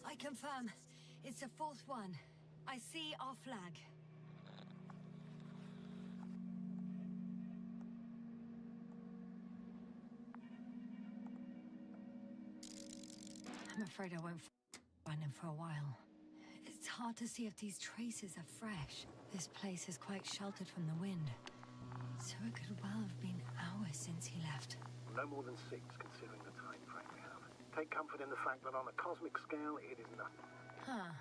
I confirm. It's the fourth one. I see our flag. I'm afraid I won't find him for a while. It's hard to see if these traces are fresh. This place is quite sheltered from the wind. So it could well have been hours since he left. No more than 6, considering the time frame we have. Take comfort in the fact that on a cosmic scale, it is nothing. Huh.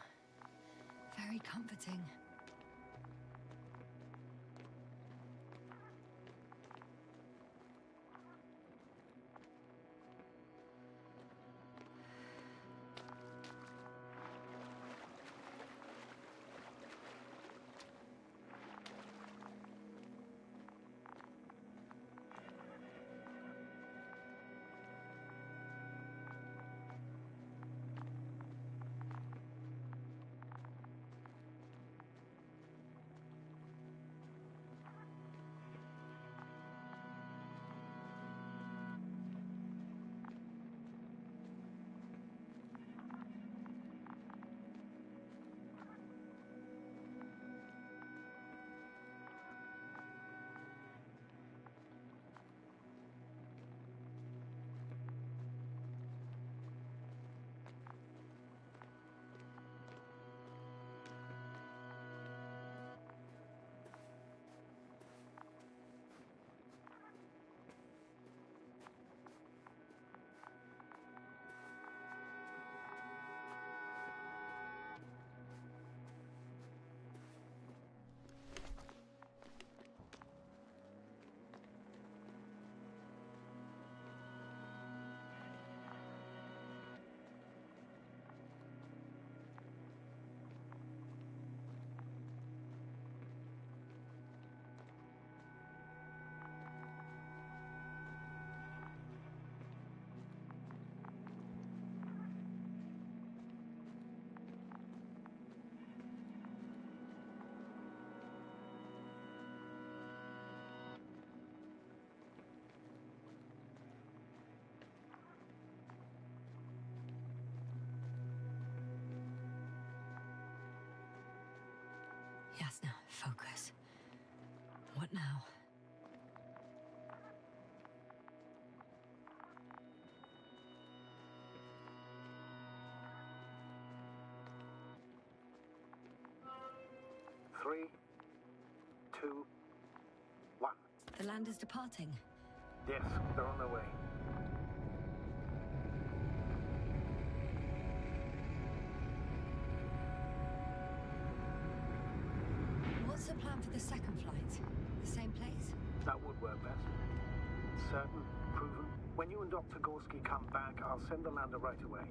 Very comforting. Yasna, focus. What now? Three, two, one. The land is departing. Yes, they're on their way. What's the plan for the second flight? The same place? That would work best. Certain, proven. When you and Dr. Gorski come back, I'll send the lander right away.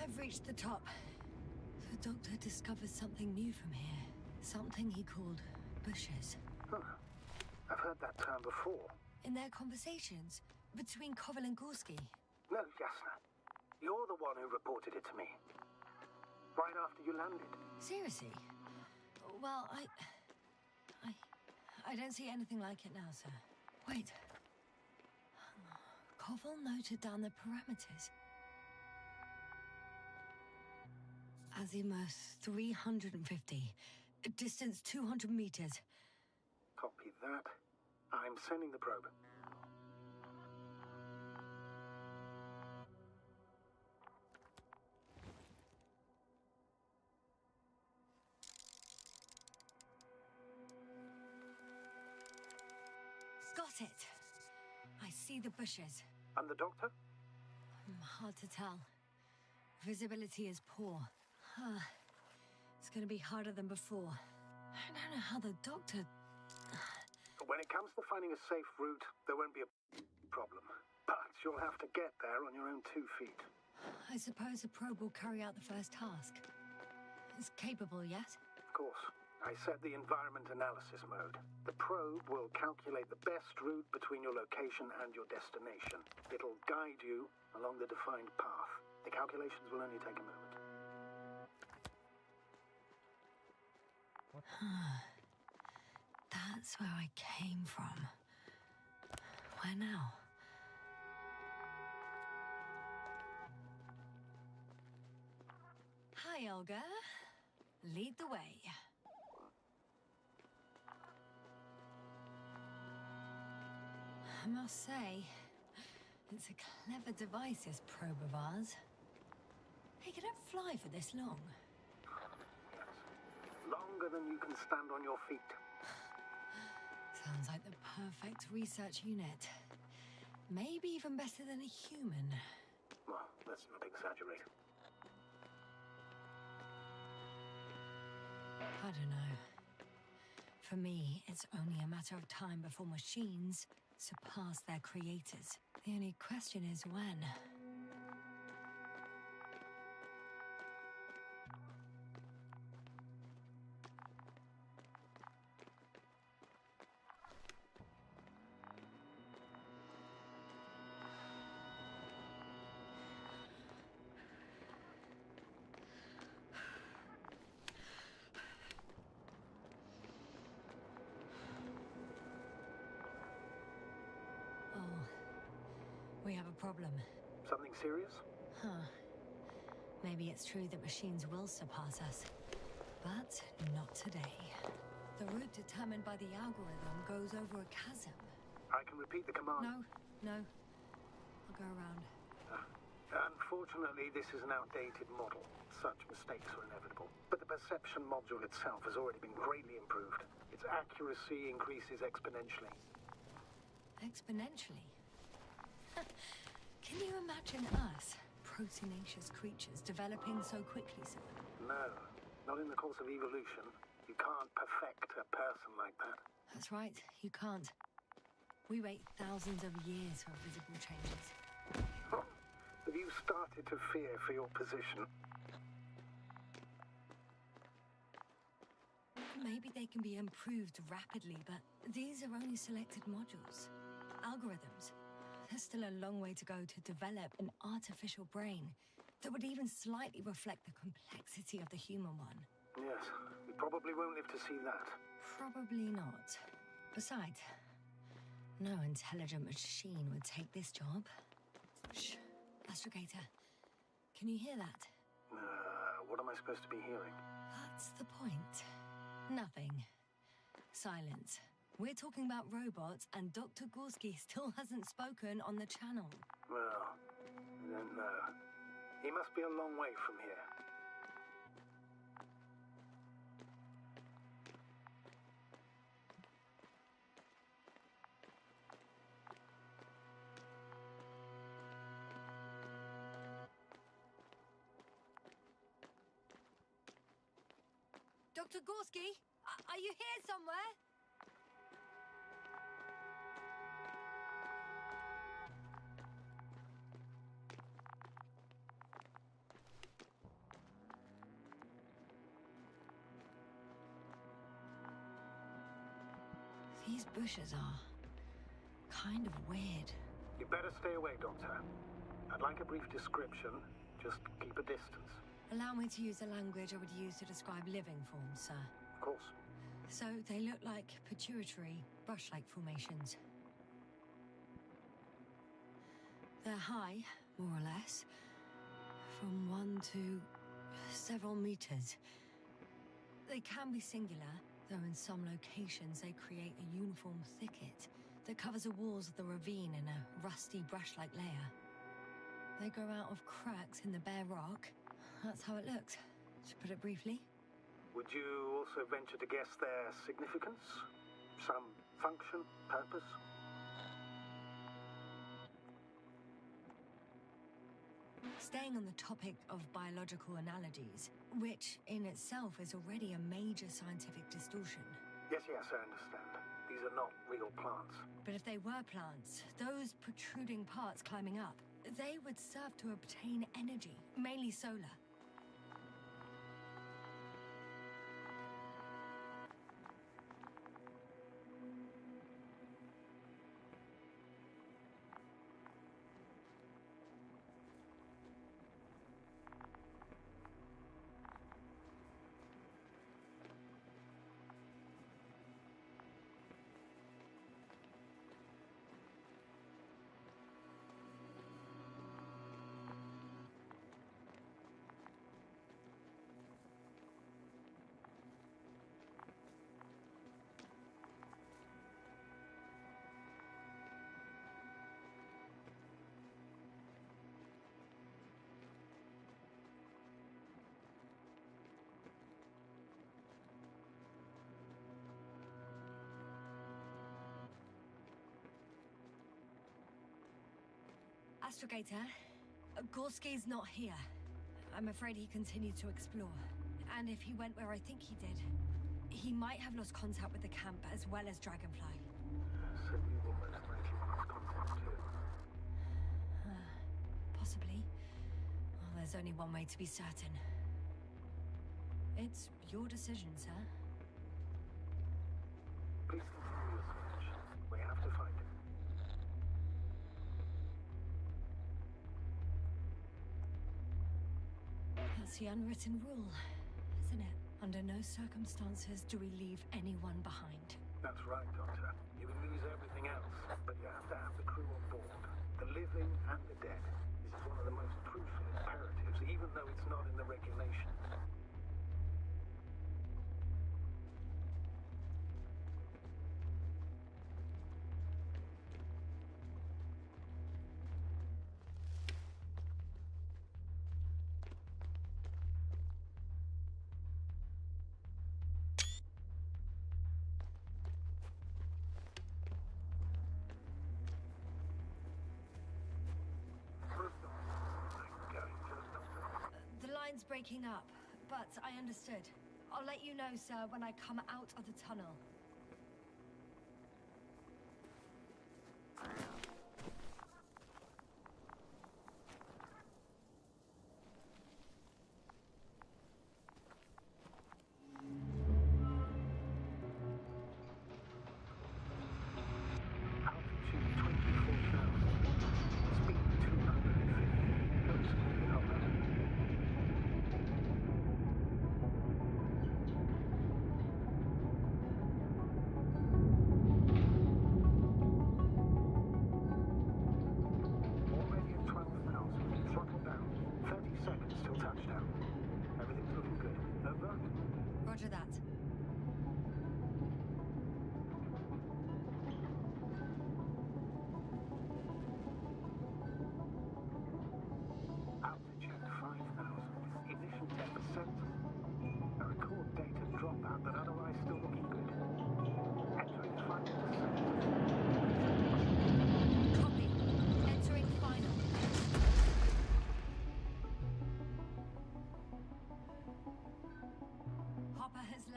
I've reached the top. The doctor discovered something new from here. Something he called bushes. Huh. I've heard that term before. In their conversations between Koval and Gorski. No, Yasna. You're the one who reported it to me. Right after you landed. Seriously? Well, I don't see anything like it now, sir. Wait. Koval noted down the parameters. Azimuth 350. Distance 200 meters. Copy that. I'm sending the probe. Got it. I see the bushes. And the doctor? Hard to tell. Visibility is poor. It's gonna be harder than before. I don't know how the doctor... When it comes to finding a safe route, there won't be a problem. But you'll have to get there on your own 2 feet. I suppose the probe will carry out the first task. It's capable yet? Of course. I set the environment analysis mode. The probe will calculate the best route between your location and your destination. It'll guide you along the defined path. The calculations will only take a moment. That's where I came from. Where now? Hi, Olga. Lead the way. I must say, it's a clever device, this probe of ours. Hey, can it fly for this long? Longer than you can stand on your feet. Sounds like the perfect research unit. Maybe even better than a human. Well, let's not exaggerate. I don't know. For me, it's only a matter of time before machines surpass their creators. The only question is when. We have a problem. Something serious? Maybe it's true that machines will surpass us. But not today. The route determined by the algorithm goes over a chasm. I can repeat the command. No. I'll go around. Unfortunately, this is an outdated model. Such mistakes are inevitable. But the perception module itself has already been greatly improved. Its accuracy increases exponentially. Exponentially? Can you imagine us, proteinaceous creatures, developing so quickly, sir? No, not in the course of evolution. You can't perfect a person like that. That's right, you can't. We wait thousands of years for visible changes. Oh, have you started to fear for your position? Maybe they can be improved rapidly, but these are only selected modules. Algorithms. There's still a long way to go to develop an artificial brain that would even slightly reflect the complexity of the human one. Yes, we probably won't live to see that. Probably not. Besides, no intelligent machine would take this job. Shh. Astrogator, can you hear that? What am I supposed to be hearing? What's the point? Nothing. Silence. We're talking about robots, and Dr. Gorski still hasn't spoken on the channel. Well, I don't know. He must be a long way from here. Dr. Gorski, are you here somewhere? These bushes are kind of weird. You better stay away, Doctor. I'd like a brief description. Just keep a distance. Allow me to use the language I would use to describe living forms, sir. Of course. So they look like pituitary, brush-like formations. They're high, more or less, from 1 to several meters. They can be singular, though in some locations they create a uniform thicket that covers the walls of the ravine in a rusty brush-like layer. They grow out of cracks in the bare rock. That's how it looks, to put it briefly. Would you also venture to guess their significance? Some function, purpose? Staying on the topic of biological analogies, which in itself is already a major scientific distortion. Yes, I understand. These are not real plants. But if they were plants, those protruding parts climbing up, they would serve to obtain energy, mainly solar. Astrogator, Gorski's not here. I'm afraid he continued to explore. And if he went where I think he did, he might have lost contact with the camp as well as Dragonfly. So you will most likely lose contact too. Possibly. Well, there's only one way to be certain. It's your decision, sir. Please continue your search. We have to find him. That's the unwritten rule, isn't it? Under no circumstances do we leave anyone behind. That's right, Doctor. You can lose everything else, but you have to have the crew on board. The living and the dead. This is one of the most crucial imperatives, even though it's not in the regulations. The line's breaking up, but I understood. I'll let you know, sir, when I come out of the tunnel. Altitude 24,000. Speed 250. Looks pretty hot.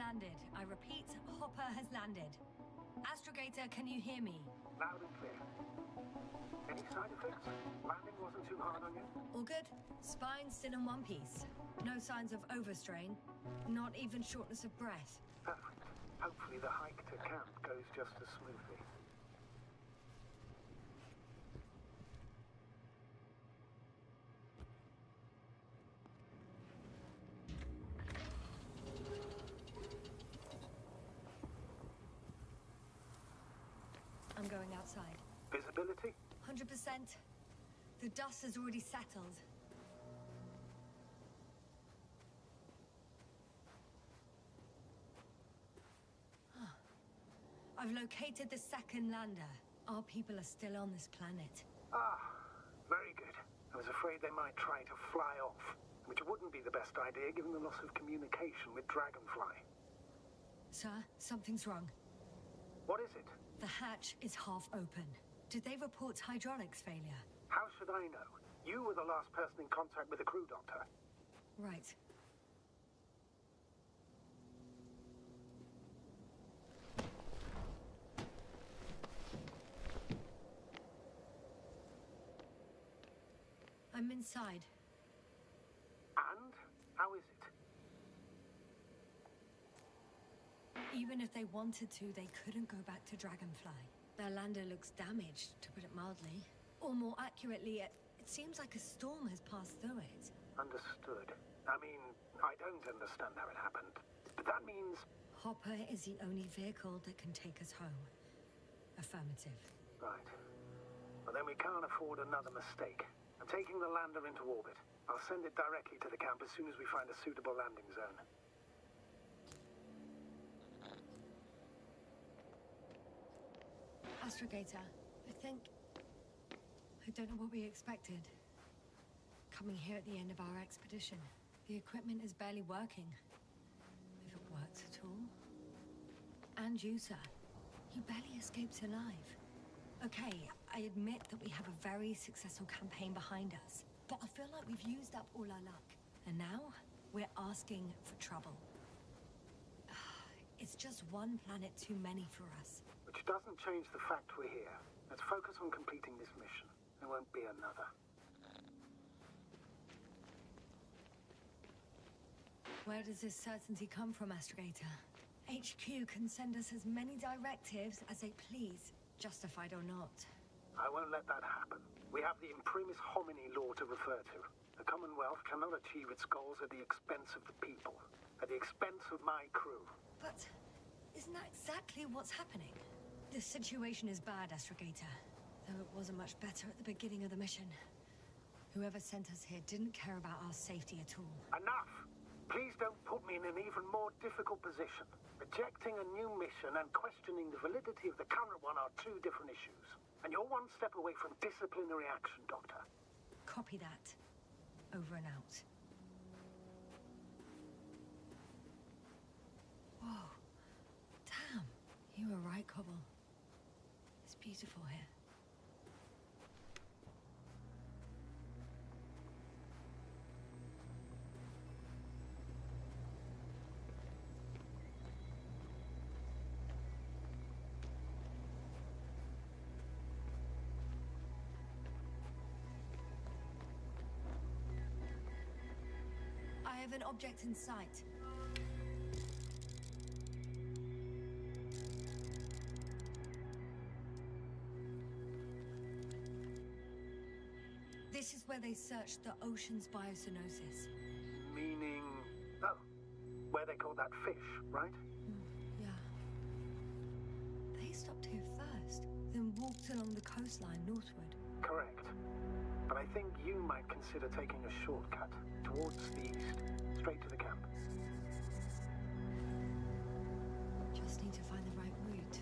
landed. I repeat, Hopper has landed. Astrogator, can you hear me? Loud and clear. Any side effects? Landing wasn't too hard on you? All good. Spine still in one piece. No signs of overstrain. Not even shortness of breath. Perfect. Hopefully the hike to camp goes just as smoothly. I'm going outside. Visibility? 100%. The dust has already settled. I've located the second lander. Our people are still on this planet. Ah, very good. I was afraid they might try to fly off, which wouldn't be the best idea given the loss of communication with Dragonfly. Sir, something's wrong. What is it? The hatch is half open. Did they report hydraulics failure? How should I know? You were the last person in contact with the crew, Doctor. Right. I'm inside. And? How is it? Even if they wanted to, they couldn't go back to Dragonfly. Their lander looks damaged, to put it mildly. Or more accurately, it seems like a storm has passed through it. Understood. I mean, I don't understand how it happened. But that means... Hopper is the only vehicle that can take us home. Affirmative. Right. Well, then we can't afford another mistake. I'm taking the lander into orbit. I'll send it directly to the camp as soon as we find a suitable landing zone. Astrogator, I don't know what we expected. Coming here at the end of our expedition. The equipment is barely working. If it works at all. And you, sir. You barely escaped alive. Okay, I admit that we have a very successful campaign behind us. But I feel like we've used up all our luck. And now, we're asking for trouble. It's just one planet too many for us. Which doesn't change the fact we're here. Let's focus on completing this mission. There won't be another. Where does this certainty come from, Astrogator? HQ can send us as many directives as they please, justified or not. I won't let that happen. We have the imprimis homini law to refer to. The Commonwealth cannot achieve its goals at the expense of the people, at the expense of my crew. But isn't that exactly what's happening? The situation is bad, Astrogator. Though it wasn't much better at the beginning of the mission. Whoever sent us here didn't care about our safety at all. Enough! Please don't put me in an even more difficult position. Rejecting a new mission and questioning the validity of the current one are two different issues. And you're one step away from disciplinary action, Doctor. Copy that. Over and out. Whoa. Damn. You were right, Cobble. It's beautiful here. I have an object in sight. This is where they searched the ocean's biocenosis. Meaning... Oh, where they caught that fish, right? Yeah. They stopped here first, then walked along the coastline northward. Correct. But I think you might consider taking a shortcut towards the east, straight to the camp. Just need to find the right route.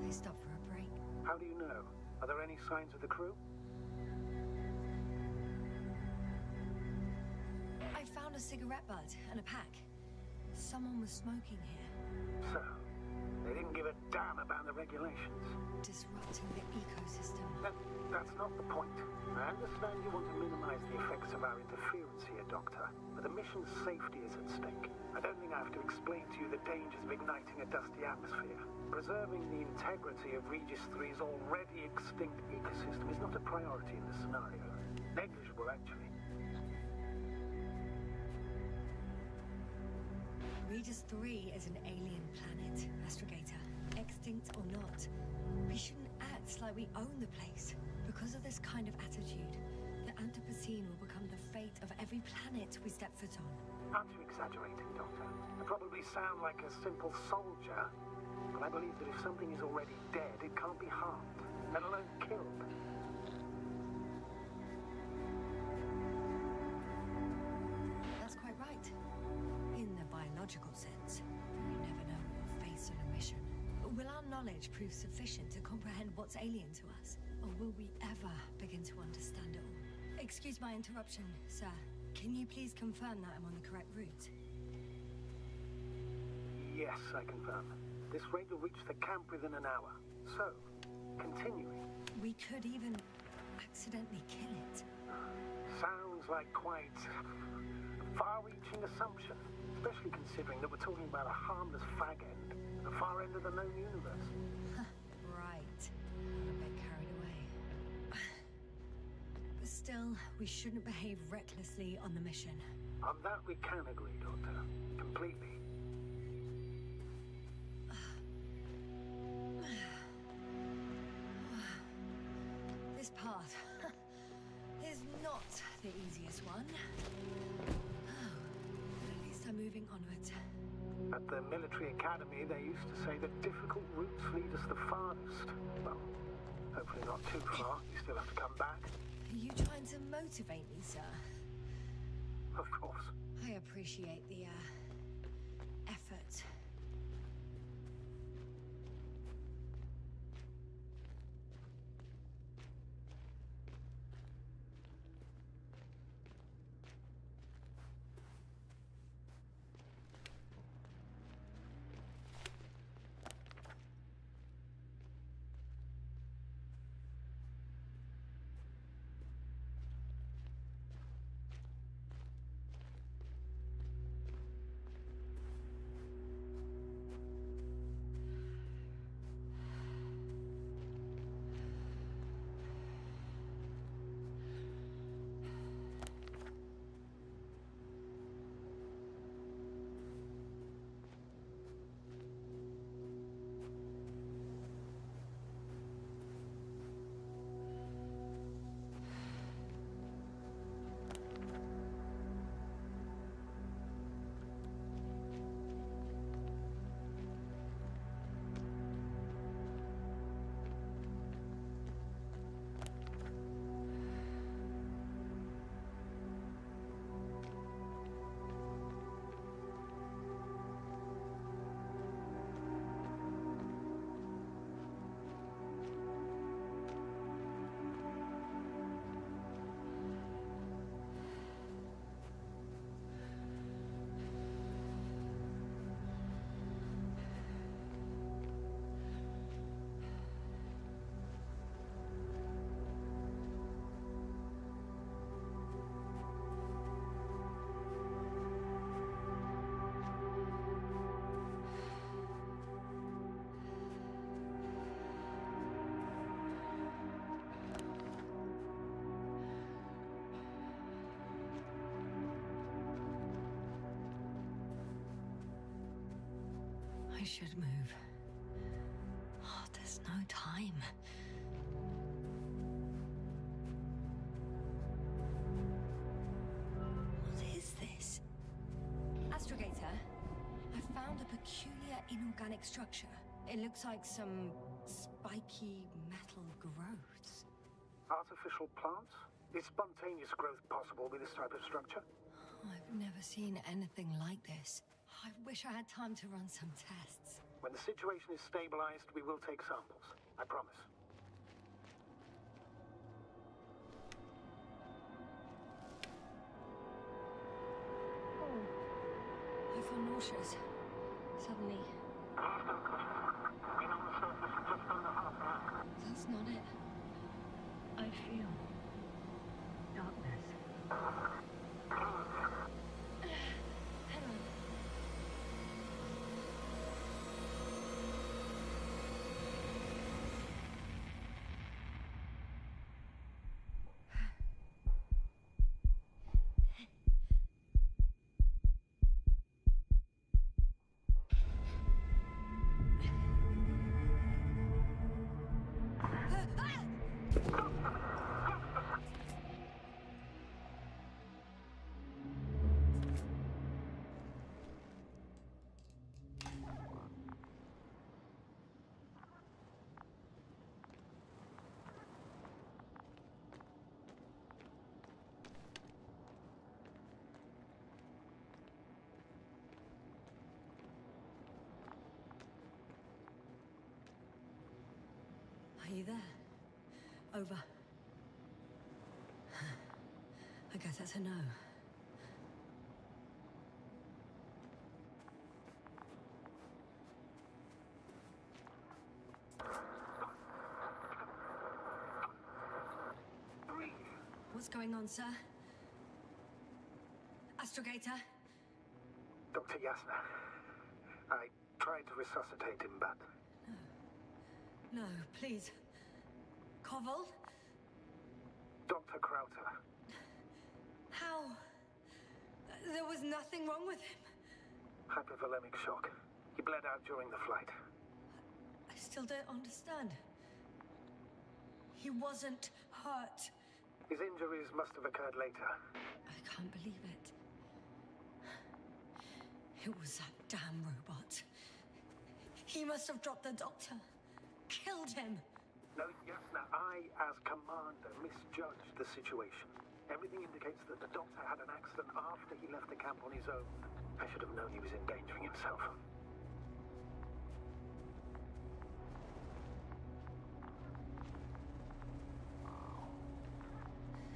They stopped for a break. How do you know? Are there any signs of the crew? I found found a cigarette butt and a pack. Someone was smoking here. So, they didn't give a damn about the regulations. Disrupting the ecosystem. That's not the point. I understand you want to minimize the effects of our interference here, Doctor, but the mission's safety is at stake. I don't think I have to explain to you the dangers of igniting a dusty atmosphere. Preserving the integrity of Regis 3's already extinct ecosystem is not a priority in this scenario. Negligible, actually. Regis 3 is an alien planet, Astrogator. Extinct or not. We shouldn't act like we own the place. Because of this kind of attitude, the Anthropocene will become the fate of every planet we step foot on. Aren't you exaggerating, Doctor? I probably sound like a simple soldier, but I believe that if something is already dead, it can't be harmed, let alone killed. That's quite right. In the biological sense. You never know what you'll face on a mission. Will our knowledge prove sufficient to comprehend what's alien to us? Or will we ever begin to understand it all? Excuse my interruption, sir. Can you please confirm that I'm on the correct route? Yes, I confirm. This raid will reach the camp within an hour. So, continuing. We could even accidentally kill it. Sounds like quite a far-reaching assumption, especially considering that we're talking about a harmless fag end, the far end of the known universe. Right. Got a bit carried away. But still, we shouldn't behave recklessly on the mission. On that we can agree, Doctor. Completely. This path is not the easiest one. Oh, but at least I'm moving onwards. At the military academy, they used to say that difficult routes lead us the farthest. Well, hopefully not too far. You still have to come back. Are you trying to motivate me, sir? Of course. I appreciate the, effort. I should move. Oh, there's no time. What is this? Astrogator, I found a peculiar inorganic structure. It looks like some spiky metal growths. Artificial plants? Is spontaneous growth possible with this type of structure? I've never seen anything like this. I wish I had time to run some tests. When the situation is stabilized, we will take samples. I promise. cautious. Suddenly... That's not it. I feel... darkness. Hang on. Are you there? Over. I guess that's a no. What's going on, sir? Astrogator? Dr. Yasna. I tried to resuscitate him, but... No, please. Koval? Dr. Krauter. How? There was nothing wrong with him. Hypovolemic shock. He bled out during the flight. I still don't understand. He wasn't hurt. His injuries must have occurred later. I can't believe it. It was that damn robot. He must have dropped the doctor. Killed him. No, Yasna, I, as commander, misjudged the situation. Everything indicates that the doctor had an accident after he left the camp on his own. I should have known he was endangering himself.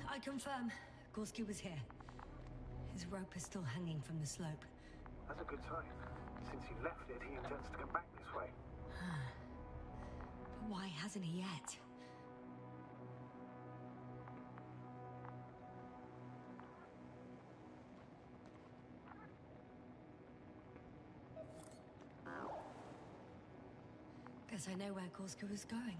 I confirm, Gorski was here. His rope is still hanging from the slope. That's a good sign. Since he left it, he intends to come back this way. But why hasn't he yet? Guess I know where Gorski was going.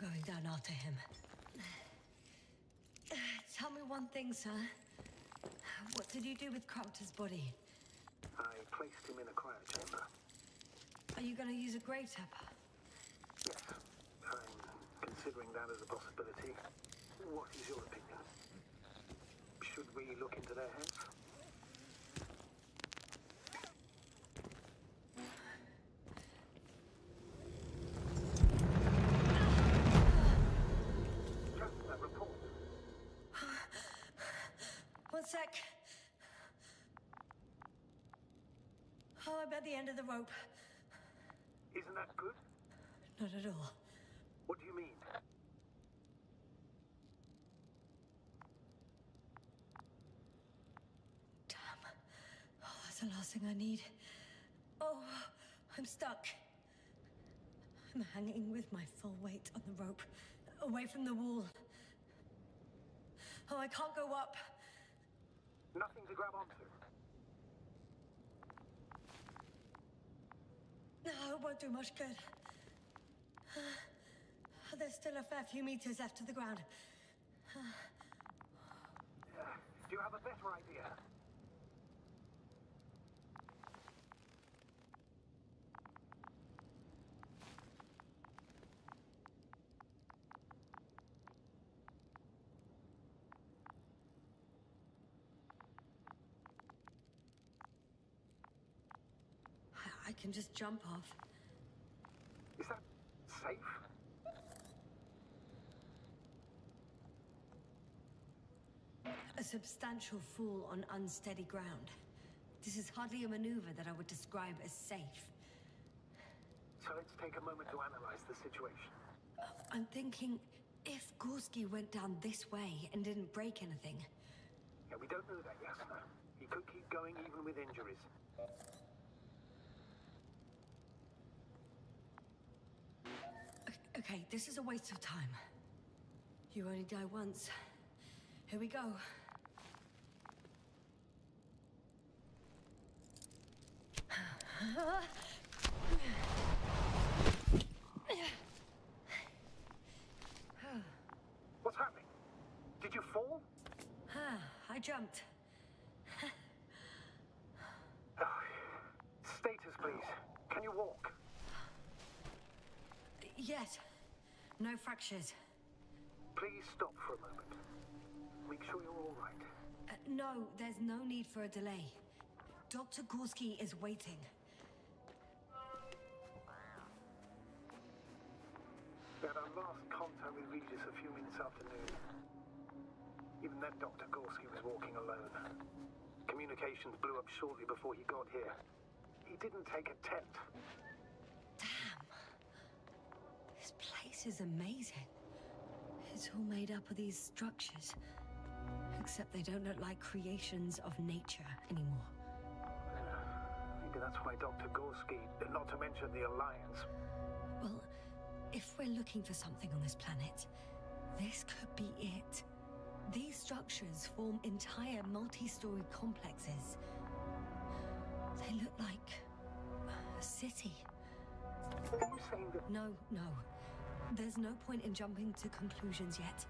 Going down after him. Tell me one thing, sir. What did you do with Krauter's body? I placed him in a cryochamber. Are you going to use a grave tapper? Yes, I'm considering that as a possibility. What is your opinion? Should we look into their heads? One sec. Oh, I'm at the end of the rope. Isn't that good? Not at all. What do you mean? Damn. Oh, that's the last thing I need. Oh, I'm stuck. I'm hanging with my full weight on the rope, away from the wall. Oh, I can't go up. Nothing to grab onto. No, it won't do much good. There's still a fair few meters left to the ground. Do you have a better idea? can just jump off. Is that safe? A substantial fall on unsteady ground. This is hardly a maneuver that I would describe as safe. So let's take a moment to analyze the situation. I'm thinking, if Gorski went down this way and didn't break anything... Yeah, we don't know that yet. He could keep going even with injuries. Okay, this is a waste of time. You only die once. Here we go. What's happening? Did you fall? I jumped. Status, please. Can you walk? Yes. No fractures. Please stop for a moment. Make sure you're all right. No, there's no need for a delay. Dr. Gorski is waiting. We had our last contact with Regis a few minutes after noon. Even then, Dr. Gorski was walking alone. Communications blew up shortly before he got here. He didn't take a tent. Damn. This place is amazing. It's all made up of these structures. Except they don't look like creations of nature anymore. Maybe that's why Dr. Gorski, not to mention the Alliance... Well, if we're looking for something on this planet, this could be it. These structures form entire multi-story complexes. They look like a city. Are you saying that... No. There's no point in jumping to conclusions yet.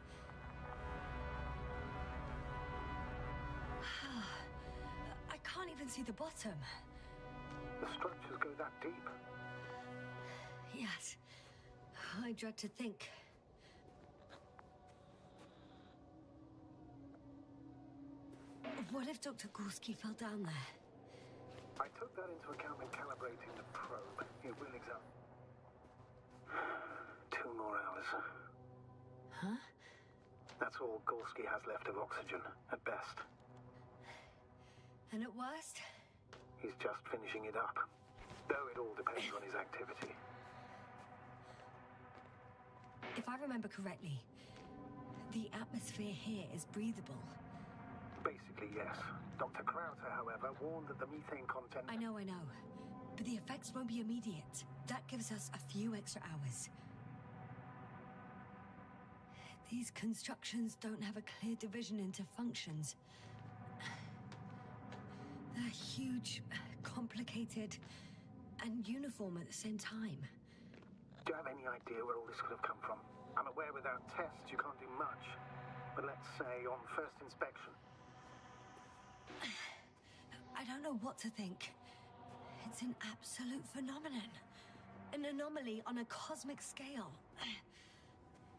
I can't even see the bottom. The structures go that deep? Yes. I dread to think. What if Dr. Gorski fell down there? I took that into account when calibrating the probe. It will examine. 2 more hours. Huh? That's all Gorski has left of oxygen, at best. And at worst? He's just finishing it up. Though it all depends on his activity. If I remember correctly, the atmosphere here is breathable. Basically, yes. Dr. Krauter, however, warned that the methane content... I know. But the effects won't be immediate. That gives us a few extra hours. These constructions don't have a clear division into functions. They're huge, complicated, and uniform at the same time. Do you have any idea where all this could have come from? I'm aware without tests you can't do much. But let's say on first inspection. I don't know what to think. It's an absolute phenomenon. An anomaly on a cosmic scale.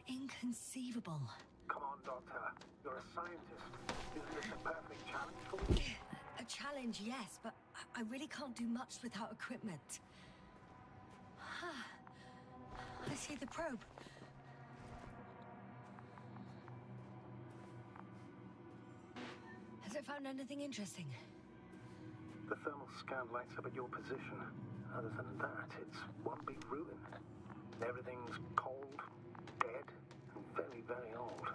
Inconceivable. Come on, Doctor. You're a scientist. Isn't this a perfect challenge for you? A challenge, yes, but I really can't do much without equipment. I see the probe. Has it found anything interesting? The thermal scan lights up at your position. Other than that, it's one big ruin. Everything's cold, dead, and very, very old.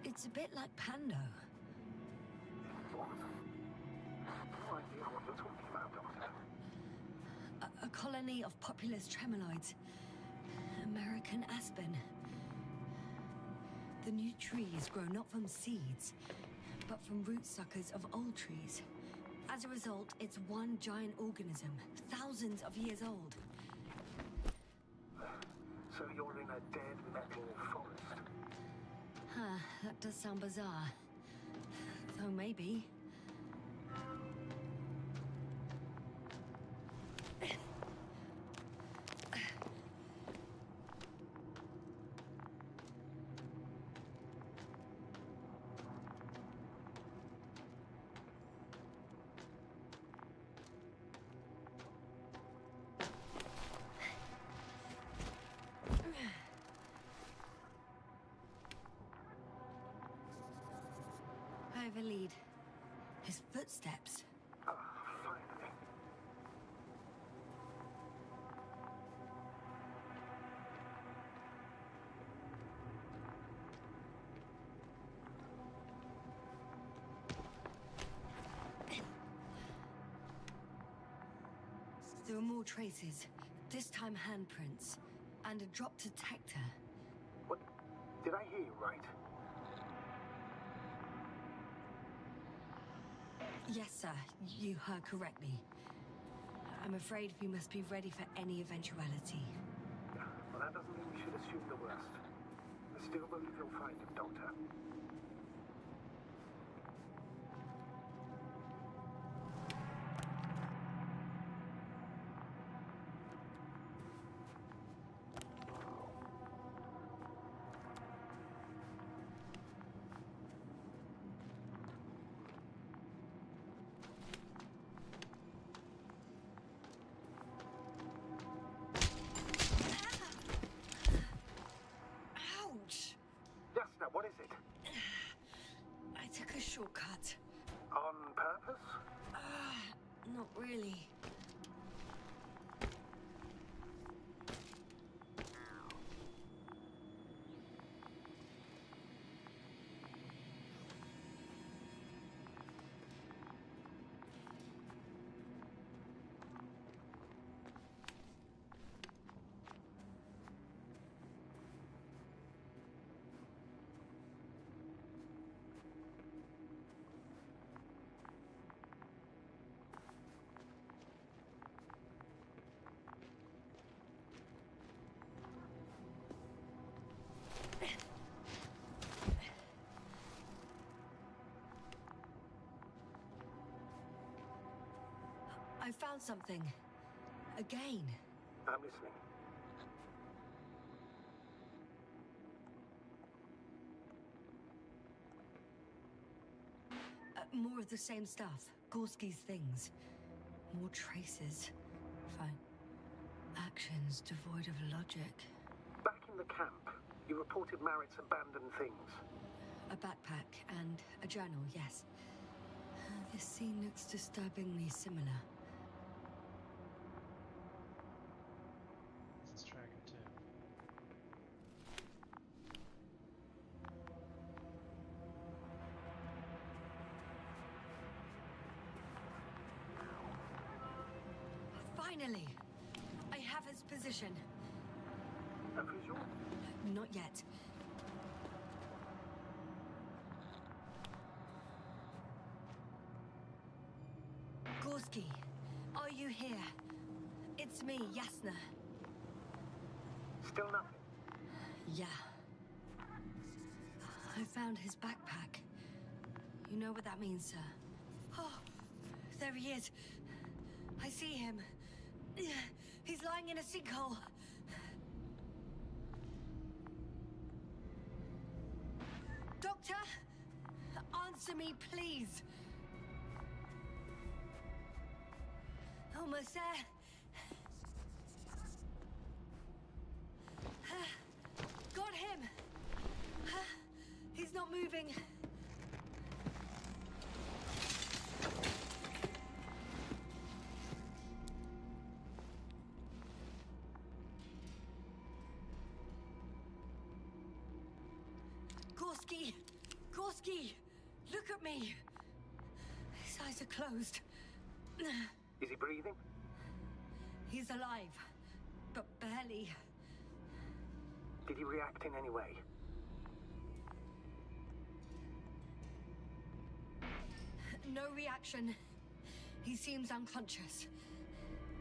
It's a bit like Pando. What? No idea what you're talking about, Doctor. A colony of populous tremoloids. American aspen. The new trees grow not from seeds, but from root suckers of old trees. As a result, it's one giant organism, thousands of years old. So you're in a dead metal forest? That does sound bizarre. Though maybe. lead. His footsteps. Ah, finally. There are more traces. This time handprints. And a drop detector. What? Did I hear you right? Yes, sir. You heard correctly. I'm afraid we must be ready for any eventuality. Well, that doesn't mean we should assume the worst. I still believe you'll find him, Doctor. Ouch! Yasna, what is it? I took a shortcut. On purpose? Not really. I found something. Again. I'm listening. More of the same stuff. Gorski's things. More traces. Fine. Actions devoid of logic. Back in the camp, you reported Marritt's abandoned things. A backpack and a journal, yes. This scene looks disturbingly similar. Let's track him too. Finally! I have his position. A visual? Not yet. Gorski, are you here? It's me, Yasna. Still nothing. Yeah. I found his backpack. You know what that means, sir? Oh, there he is. I see him. He's lying in a sinkhole. Doctor? Answer me, please. Almost there. Got him. He's not moving. Gorski! Gorski! Look at me! His eyes are closed. Is he breathing? He's alive, but barely. Did he react in any way? No reaction. He seems unconscious.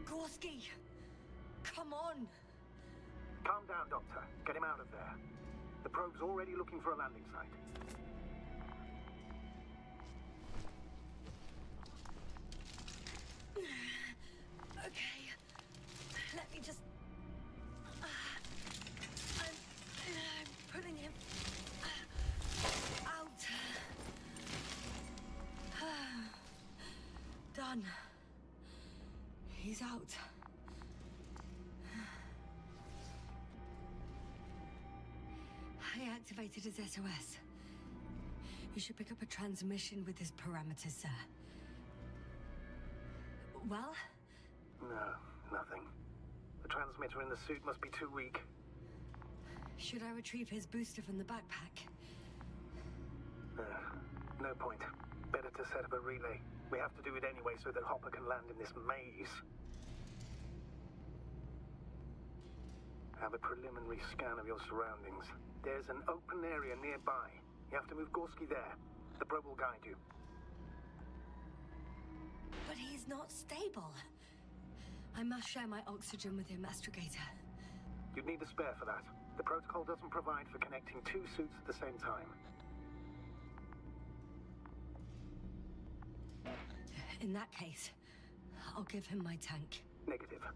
Gorski! Come on! Calm down, Doctor. Get him out of there. The probe's already looking for a landing site. Okay. Let me just... I'm putting him... out. Done. He's out. I activated his SOS. You should pick up a transmission with his parameters, sir. Well? No, nothing. The transmitter in the suit must be too weak. Should I retrieve his booster from the backpack? No point. Better to set up a relay. We have to do it anyway so that Hopper can land in this maze. Have a preliminary scan of your surroundings. There's an open area nearby. You have to move Gorski there. The probe will guide you. But he's not stable. I must share my oxygen with him, Astrogator. You'd need a spare for that. The protocol doesn't provide for connecting two suits at the same time. In that case, I'll give him my tank. Negative.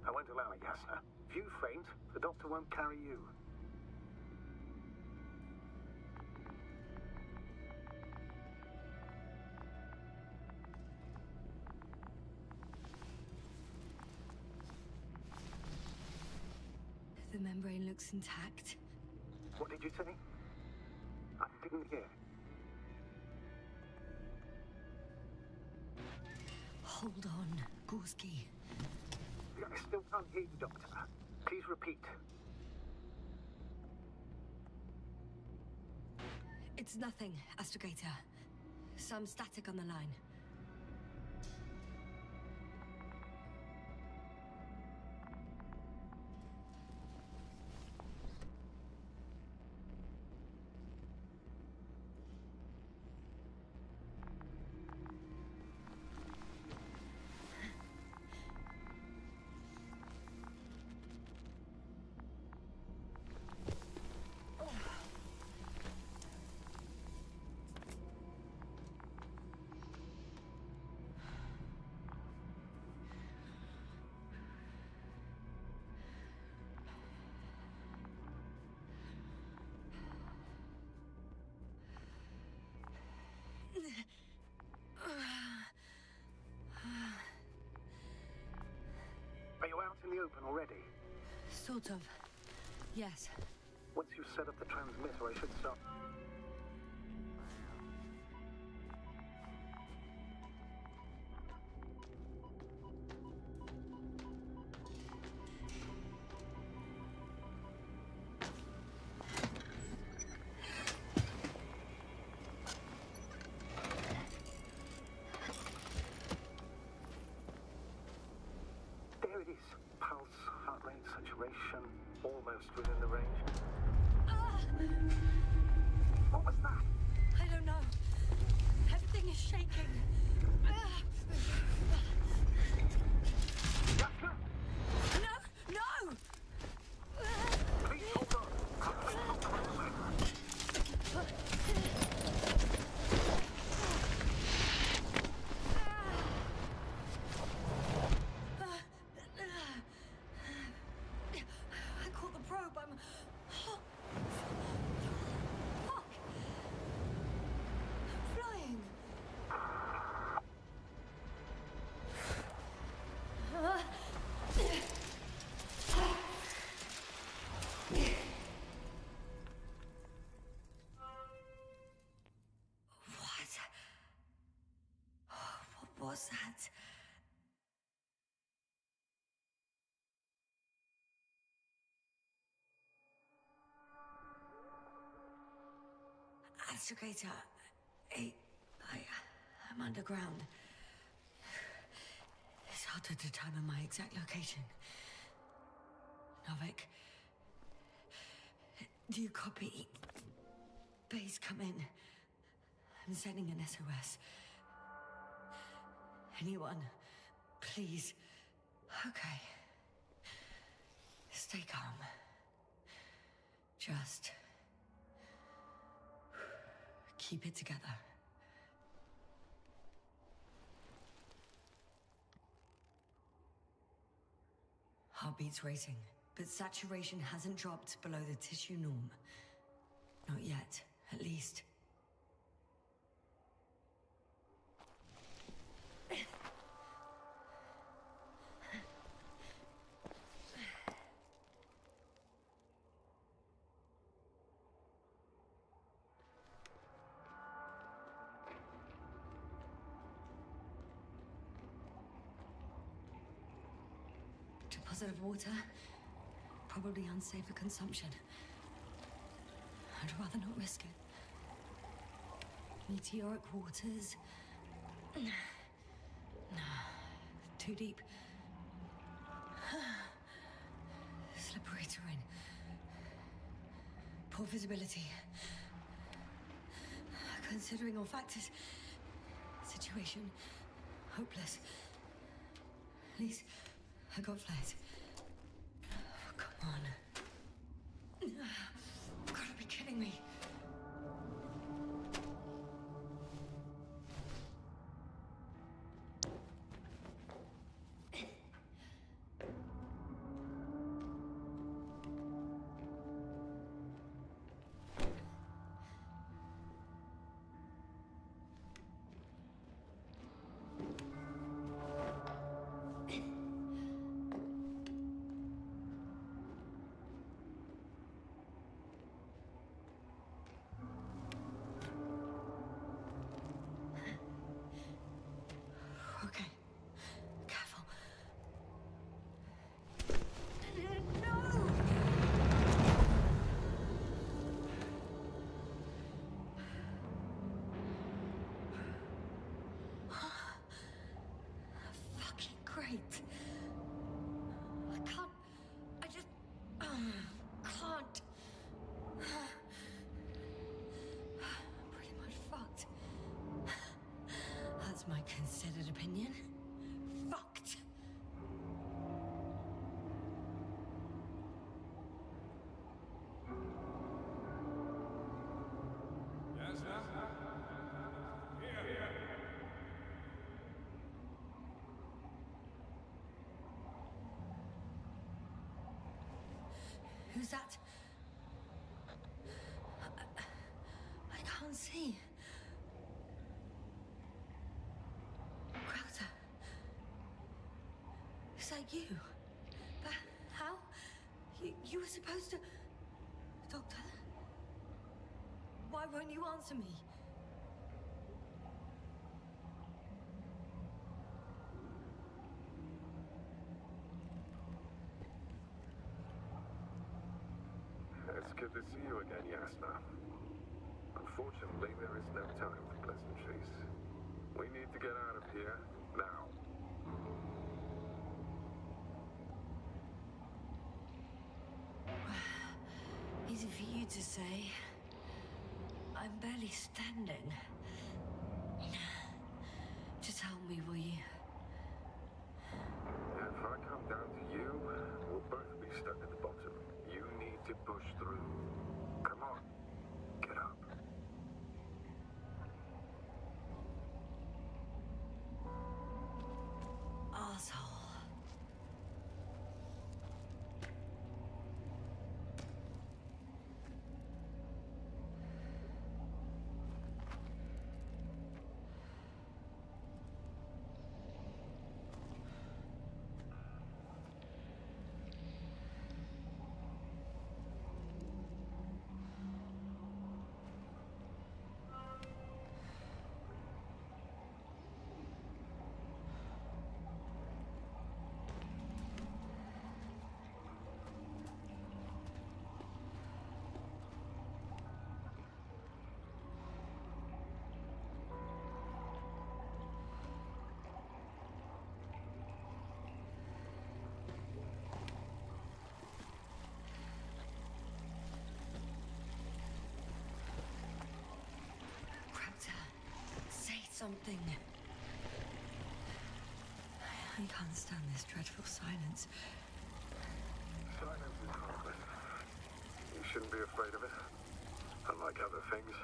I won't allow it, Yasna. If you faint, the doctor won't carry you. The membrane looks intact. What did you say? I didn't hear. Hold on, Gorski. I still can't hear you, Doctor. Please repeat. It's nothing, Astrogator. Some static on the line. Are you out in the open already? Sort of. Yes. Once you've set up the transmitter, I should stop. There it is. Pulse, heart rate, saturation, almost within the range. What was that? I don't know. Everything is shaking. Yasna! No! No! Please hold on. I caught the probe. I'm... Fuck! I'm flying. What was that? Astrogator, I'm underground. It's hard to determine my exact location. Novik, do you copy? Base, come in. I'm sending an SOS. Anyone, please. Okay. Stay calm. Just keep it together. Heartbeat's racing, but saturation hasn't dropped below the tissue norm. Not yet, at least. closet of water. Probably unsafe for consumption. I'd rather not risk it. Meteoric waters. Too deep. Slippery terrain. Poor visibility. Considering all factors, situation hopeless. At least I got flares. Oh, come on. You've gotta be kidding me. Okay. Careful. No! Fucking great. I can't. I just. Can't. Pretty much fucked. That's my considered opinion. Fucked. Who's that? I can't see. Crowther. Is that you? But how? You were supposed to... Doctor? Why won't you answer me? It's good to see you again, Yasna. Unfortunately, there is no time for pleasantries. We need to get out of here, now. Easy for you to say. I'm barely standing. Just help me, will you? If I come down to you, we'll both be stuck at the bottom. You need to push through. Come on, get up. Arsehole. Say something. I can't stand this dreadful silence. Silence is harmless. You shouldn't be afraid of it. Unlike other things.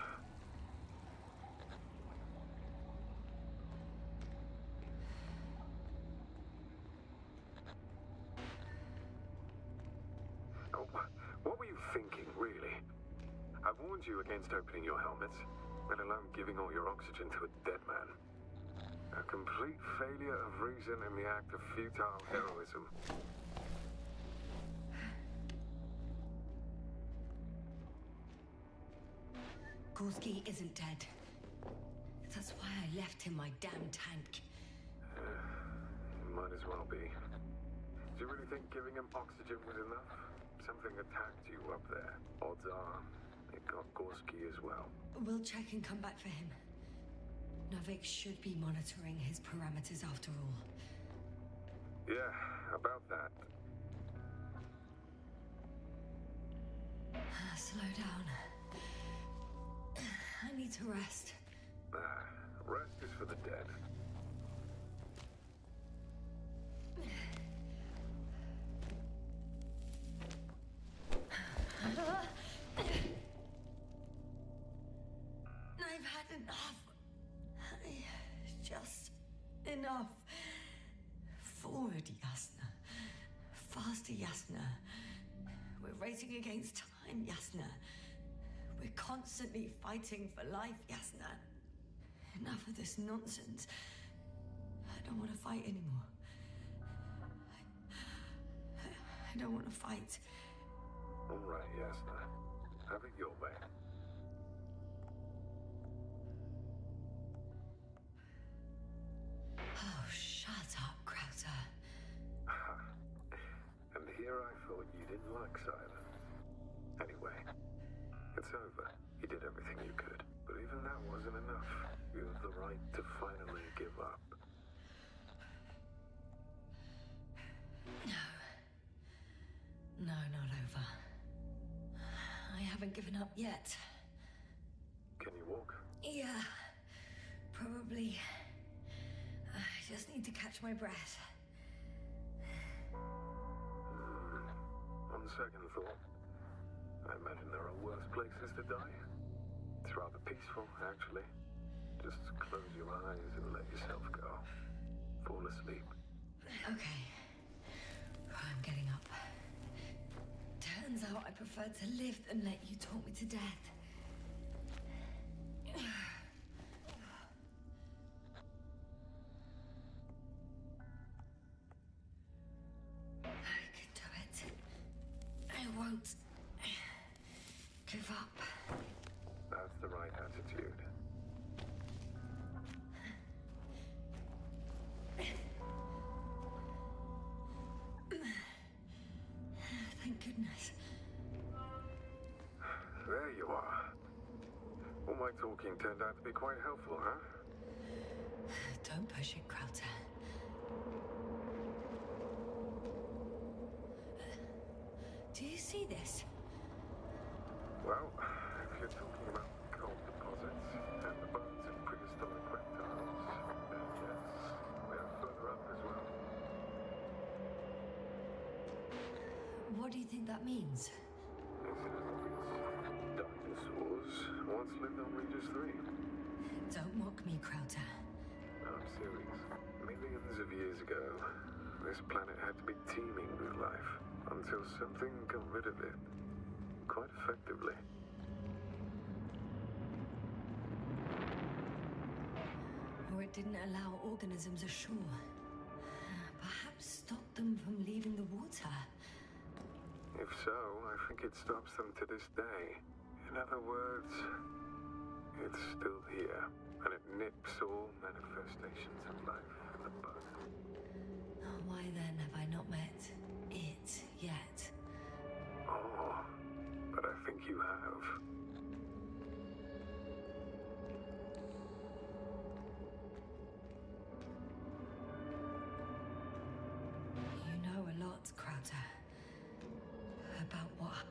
Oh, what were you thinking, really? I warned you against opening your helmets, let alone giving all your oxygen to a dead man. A complete failure of reason in the act of futile heroism. Gorski isn't dead. That's why I left him my damn tank. Might as well be. Do you really really think giving him oxygen was enough? Something attacked you up there. Odds are, it got Gorski as well. We'll check and come back for him. Novik should be monitoring his parameters after all. Yeah, about that. Slow down. I need to rest. Rest is for the dead. I've had enough. Just enough. Forward, Yasna. Faster, Yasna. We're racing against time, Yasna. We're constantly fighting for life, Yasna. Enough of this nonsense. I don't want to fight anymore. I don't want to fight. All right, Yasna. Have it your way. Oh, shut up, Krauser. And here I thought you didn't like silence. Anyway, it's over. You did everything you could. But even that wasn't enough. You have the right to finally give up. No, not over. I haven't given up yet. Can you walk? Yeah, probably. I just need to catch my breath. On second thought, I imagine there are worse places to die. It's rather peaceful, actually. Just close your eyes and let yourself go. Fall asleep. Okay. I'm getting up. Turns out I prefer to live than let you talk me to death. I can do it. I won't give up. That's the right attitude. Thank goodness. There you are. All my talking turned out to be quite helpful, huh? Don't push it, Krauter. Do you see this? Well, if you're talking about gold deposits and the bones of prehistoric reptiles, then yes, we're further up as well. What do you think that means? Isn't it obvious? Dinosaurs once lived on Regis 3. Don't mock me, Krauter. No, I'm serious. Millions of years ago, this planet had to be teeming with life until something got rid of it. Quite effectively. Or it didn't allow organisms ashore. Perhaps stop them from leaving the water. If so, I think it stops them to this day. In other words, it's still here, and it nips all manifestations of life in the bud. Why then have I not met it yet? Oh, but I think you have. You know a lot, Krauter. About what?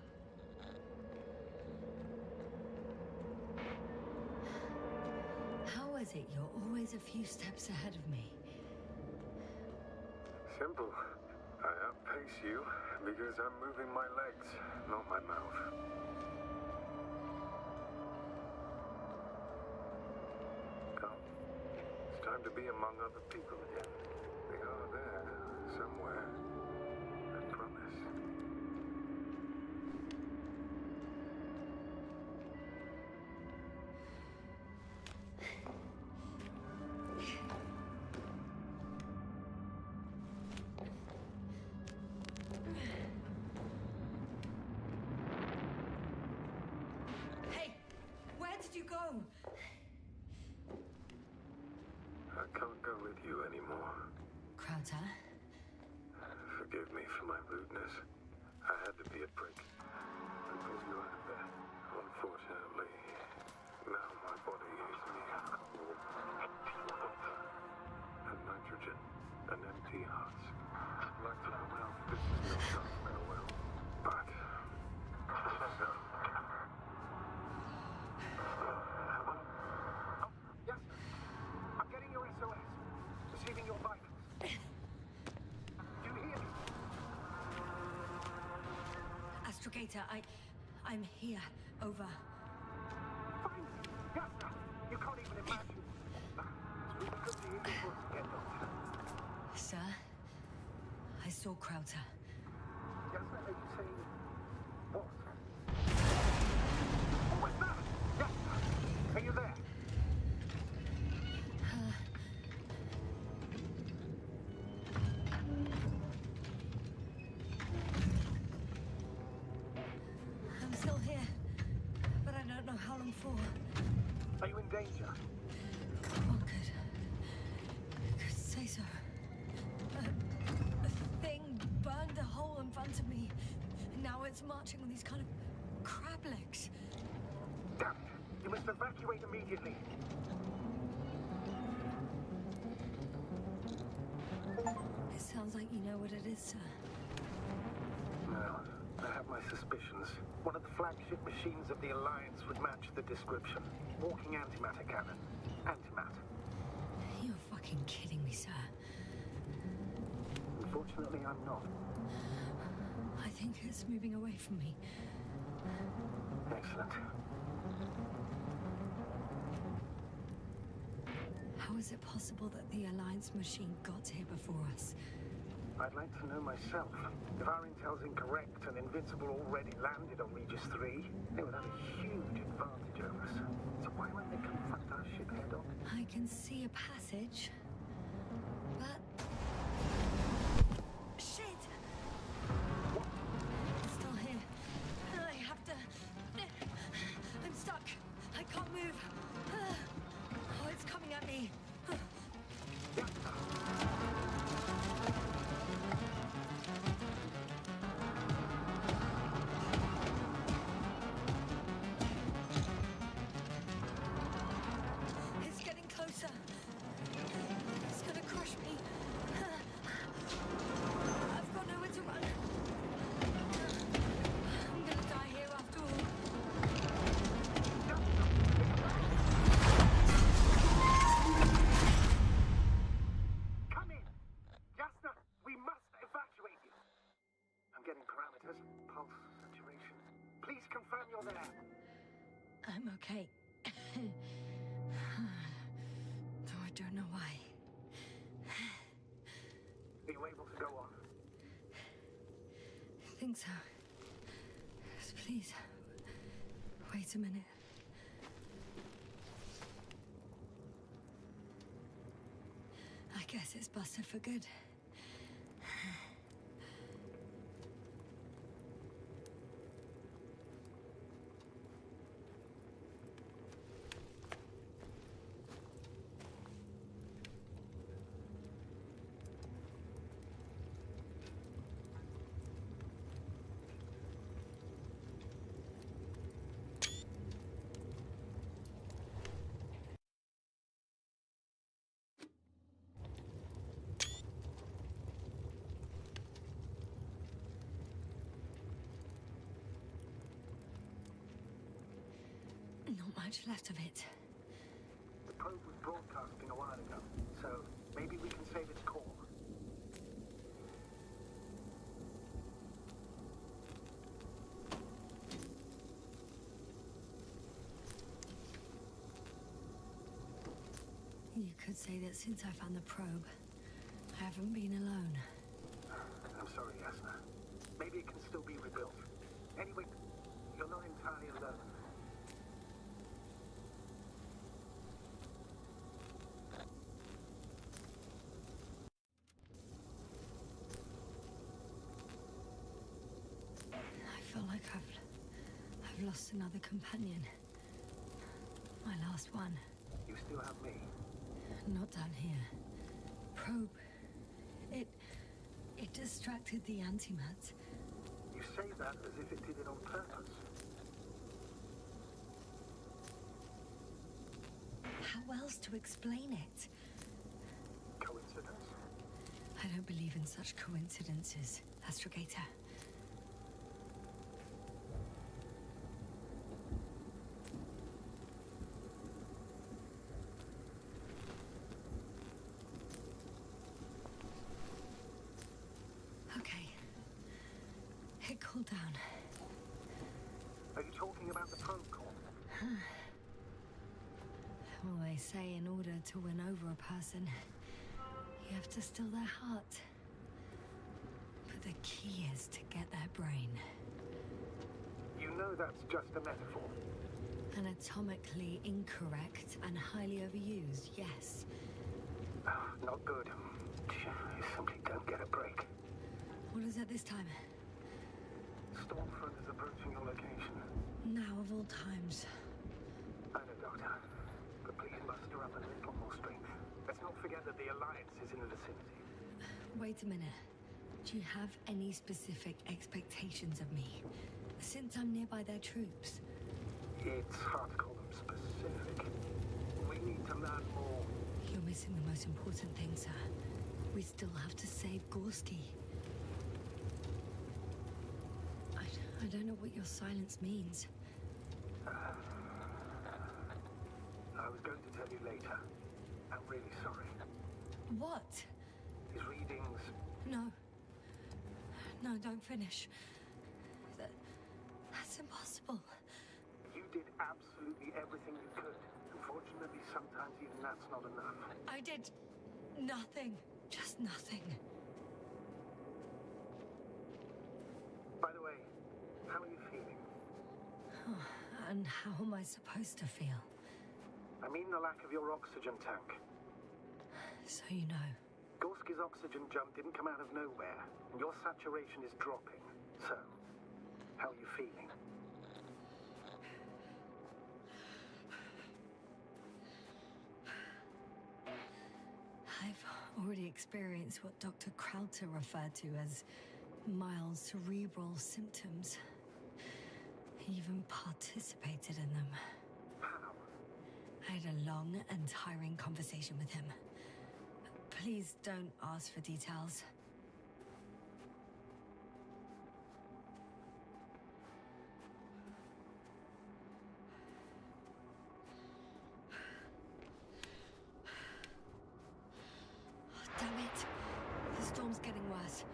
How is it you're always a few steps ahead of me? Simple. I outpace you because I'm moving my legs, not my mouth. Come. It's time to be among other people again. They are there, somewhere. I promise. Hey! Where did you go? I can't go with you anymore. Krauter? Forgive me for my rudeness. I had to be a prick. I pulled you out of there. Unfortunately, now my body is mere coal, water, and nitrogen, an empty husk. Like to pronounce this is no just farewell, but so. Oh, yes. I'm getting your SOS. Receiving your vitals. Do you hear me? Astrogator, I'm here. Over. Finally! Yasna! You can't even imagine. It's really good to hear your voice again, Doctor. Sir, I saw Krauter. Yasna, are you saying... what? What was that? Yasna! Are you there? I'm still here, but I don't know how long for. Are you in danger? One could say so. A thing burned a hole in front of me. Now it's marching on these kind of crab legs. Damn it! You must evacuate immediately. It sounds like you know what it is, sir. No, I have my suspicions. One of the flagship machines of the Alliance would match the description. Walking antimatter cannon. Antimatter. You're fucking kidding me, sir. Unfortunately, I'm not. I think it's moving away from me. Excellent. How is it possible that the Alliance machine got here before us? I'd like to know myself. If our intel's incorrect and Invincible already landed on Regis 3, they would have a huge advantage over us. So why won't they confront our ship head on? I can see a passage, but... Shit! What? It's still here. I have to... I'm stuck. I can't move. Oh, it's coming at me. It's getting closer. It's gonna crush me. I've got nowhere to run. I'm gonna die here after all. Come in! Yasna, we must evacuate you. I'm getting parameters, pulse, saturation. Please confirm you're there. I'm okay. Though I don't know why. Are you able to go on? I think so. Yes, please. Wait a minute. I guess it's busted for good. Not much left of it. The probe was broadcasting a while ago, so maybe we can save its core. You could say that since I found the probe, I haven't been alone. I'm sorry, Yasna. Maybe it can still be rebuilt. Anyway, you're not entirely alone. I feel like I've lost another companion. My last one. You still have me. Not down here. Probe. It It distracted the antimat. You say that as if it did it on purpose. How else to explain it? Coincidence? I don't believe in such coincidences, Astrogator. Okay. It cooled down. Are you talking about the probe core? Well, they say in order to win over a person, you have to still their heart. But the key is to get their brain. You know that's just a metaphor. Anatomically incorrect and highly overused, yes. Not good. You simply don't get a break. What is it this time? Stormfront is approaching your location. Now of all times. I know, Doctor. But please muster up a little more strength. Let's not forget that the Alliance is in the vicinity. Wait a minute. Do you have any specific expectations of me? Since I'm nearby their troops. It's hard to call them specific. We need to learn more. You're missing the most important thing, sir. We still have to save Gorski. I don't know what your silence means. I was going to tell you later. I'm really sorry. What? His readings... No. No, don't finish. That's impossible. You did absolutely everything you could. Unfortunately, sometimes even that's not enough. I did nothing. Just nothing. By the way, how are you feeling? And how am I supposed to feel? I mean the lack of your oxygen tank. So you know. Gorski's oxygen jump didn't come out of nowhere, and your saturation is dropping. So, how are you feeling? I've already experienced what Dr. Krauter referred to as mild cerebral symptoms. He even participated in them. How? I had a long and tiring conversation with him. Please don't ask for details. Oh, damn it. The storm's getting worse.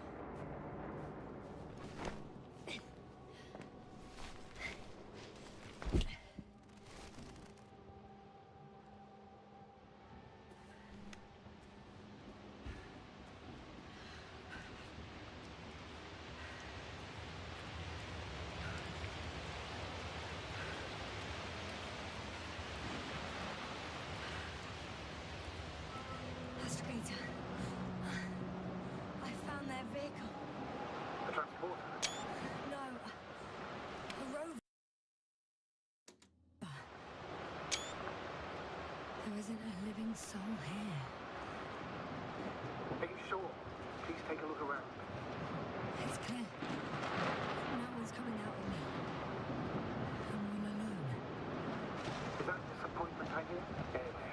Astrogator. I found their vehicle. The transporter? No. A rover. There isn't a living soul here. Are you sure? Please take a look around. It's clear. No one's coming out with me. I'm all alone. Is that disappointment I hear? Anyway.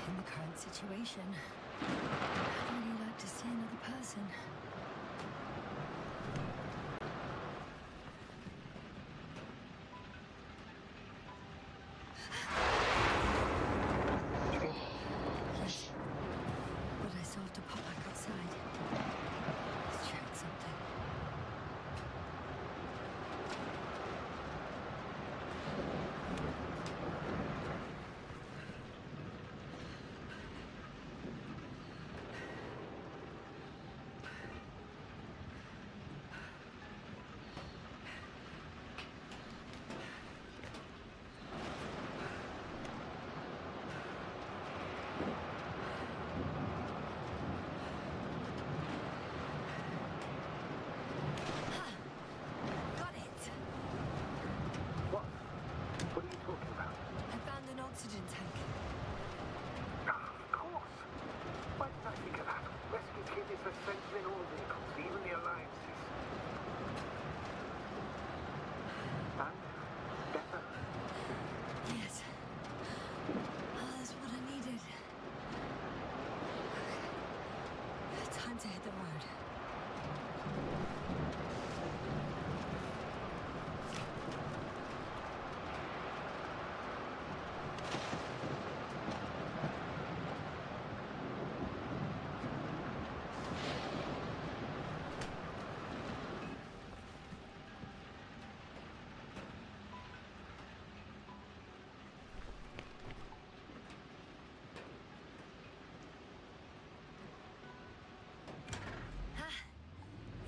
In the current situation, I'd really like to see another person. Yes. But I still have to pop back outside. Let's check something.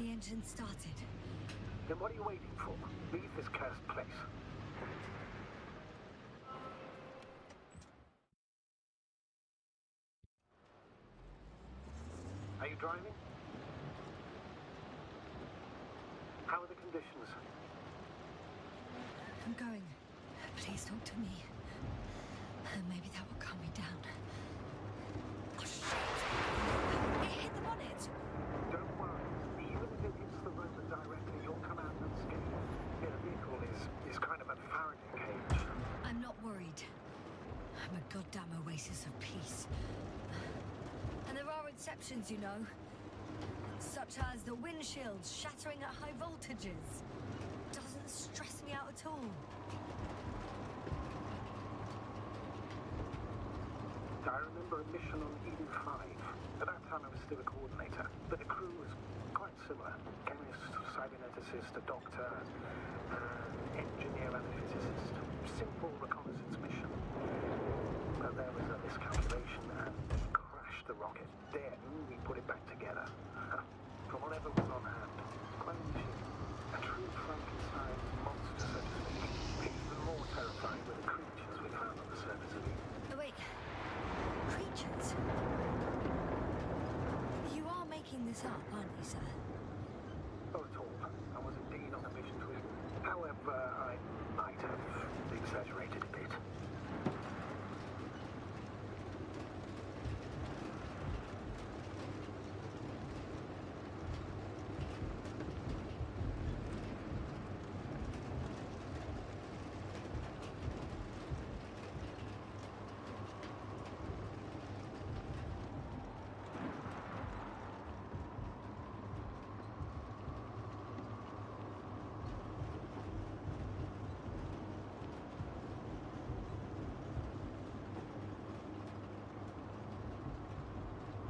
the engine started. Then what are you waiting for? Leave this cursed place. Are you driving? How are the conditions? I'm going. Please talk to me. Maybe that will calm me down. Oh, shit! It hit the bonnet! Don't worry. Even if it hits the rotor directly, you'll come out unscathed. The vehicle is kind of a Faraday cage. I'm not worried. I'm a goddamn oasis of peace. And there are exceptions, you know. Such as the windshields shattering at high voltages. Doesn't stress me out at all. I remember a mission on Eden 5. At that time I was still a coordinator, but the crew was quite similar. Chemist, cyberneticist, a doctor, an engineer and a physicist. Simple reconnaissance mission. But there was a miscalculation and we crashed the rocket. Then we put it back together. From whatever was on hand. Clone machine. A true Frankenstein monster, so to speak. Even more terrifying were the creatures we found on the surface of Eden. Oh, wait. Creatures? You are making this up, aren't you, sir? Not at all. I was indeed on a mission to Eden. However, I might have exaggerated a bit.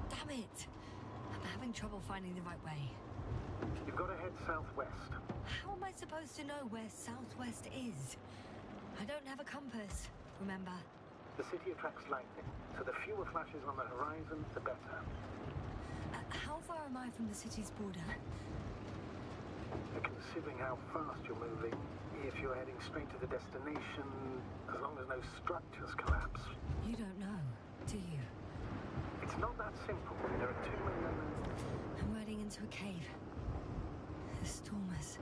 Damn it! I'm having trouble finding the right way. You've got to head southwest. How am I supposed to know where southwest is? I don't have a compass, remember? The city attracts lightning, so the fewer flashes on the horizon, the better. How far am I from the city's border? Considering how fast you're moving, if you're heading straight to the destination, as long as no structures collapse. You don't know, do you? It's not that simple. There are too many unknowns. I'm riding into a cave. The storm has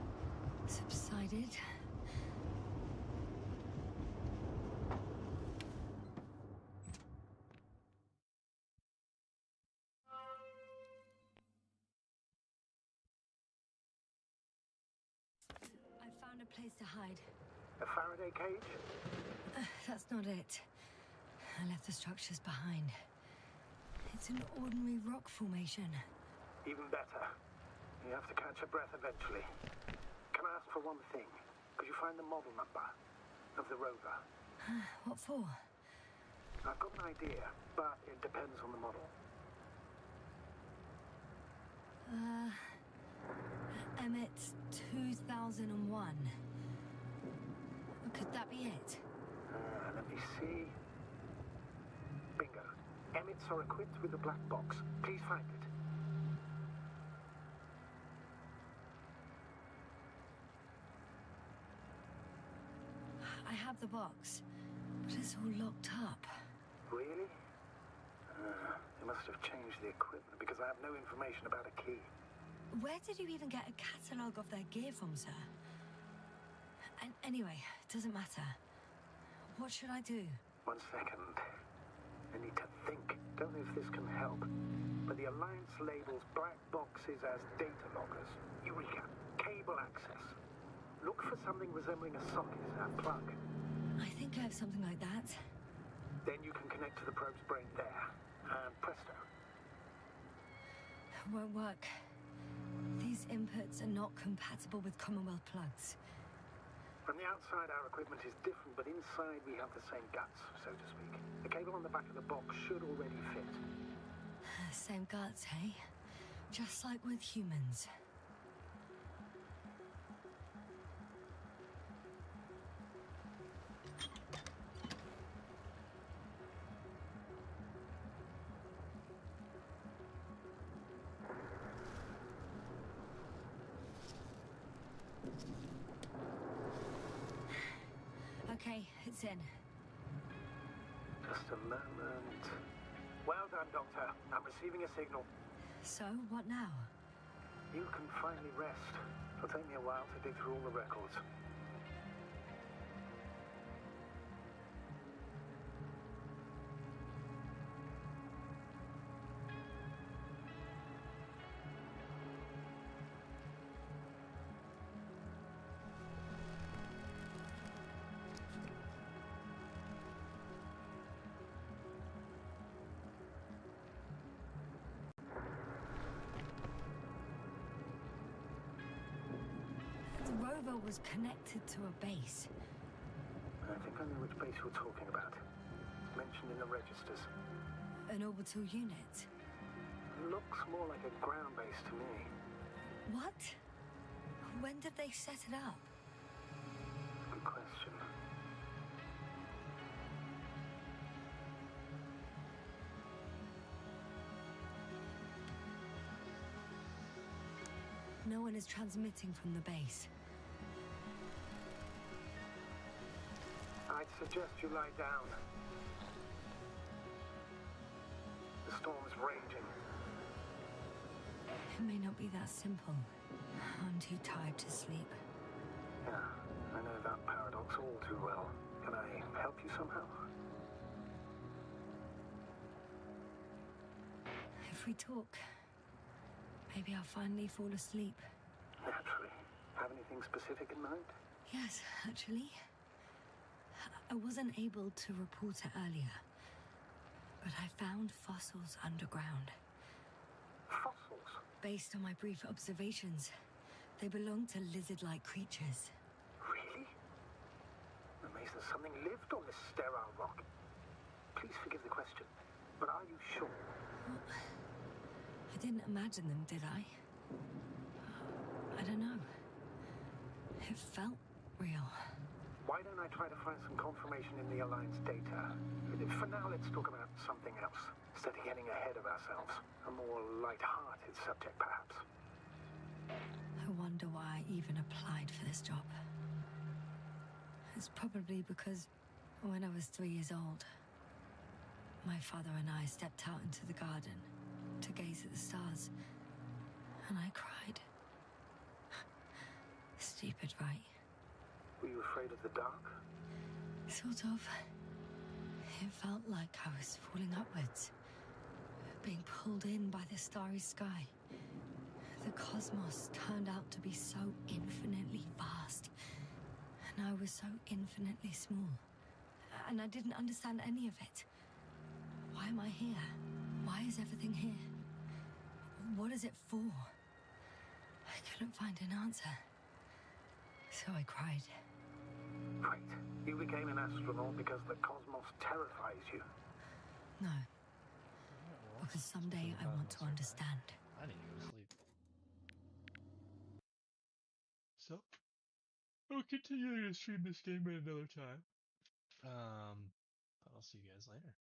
subsided. I found a place to hide. A Faraday cage? That's not it. I left the structures behind. It's an ordinary rock formation. Even better. You have to catch your breath eventually. Can I ask for one thing? Could you find the model number of the rover? What for? I've got an idea, but it depends on the model. Emmet 2001. Could that be it? Let me see. Bingo. Emmets are equipped with a black box. Please find it. I have the box, but it's all locked up. Really? They must have changed the equipment because I have no information about a key. Where did you even get a catalogue of their gear from, sir? And anyway, it doesn't matter. What should I do? 1 second. I need to think. Don't know if this can help. But the Alliance labels black boxes as data loggers. Eureka. Cable access. Look for something resembling a socket and plug. I think I have something like that. Then you can connect to the probe's brain there. And presto. Won't work. These inputs are not compatible with Commonwealth plugs. From the outside, our equipment is different, but inside we have the same guts, so to speak. The cable on the back of the box should already fit. Same guts, hey? Just like with humans. Okay, it's in. Just a moment. Well done, Doctor. I'm receiving a signal. So, what now? You can finally rest. It'll take me a while to dig through all the records. The rover was connected to a base. I think I know which base you're talking about. Mentioned in the registers. An orbital unit. Looks more like a ground base to me. What? When did they set it up? Good question. No one is transmitting from the base. I'd suggest you lie down. The storm's raging. It may not be that simple. I'm too tired to sleep. Yeah, I know that paradox all too well. Can I help you somehow? If we talk, maybe I'll finally fall asleep. Naturally. Have anything specific in mind? Yes, actually. I wasn't able to report it earlier, but I found fossils underground. Fossils? Based on my brief observations, they belong to lizard-like creatures. Really? Amazed that something lived on this sterile rock. Please forgive the question, but are you sure? Well, I didn't imagine them, did I? I don't know. It felt real. Why don't I try to find some confirmation in the Alliance data? For now, let's talk about something else, instead of getting ahead of ourselves. A more light-hearted subject, perhaps. I wonder why I even applied for this job. It's probably because when I was 3 years old, my father and I stepped out into the garden to gaze at the stars, and I cried. Stupid, right? Were you afraid of the dark? Sort of. It felt like I was falling upwards, being pulled in by the starry sky. The cosmos turned out to be so infinitely vast, and I was so infinitely small. And I didn't understand any of it. Why am I here? Why is everything here? What is it for? I couldn't find an answer. So I cried. Wait, you became an astronaut because the cosmos terrifies you? No, Alright, well, because let's someday put I that on want the to survey. understand. I need to go to sleep. So, we'll continue to stream this game at another time. But I'll see you guys later.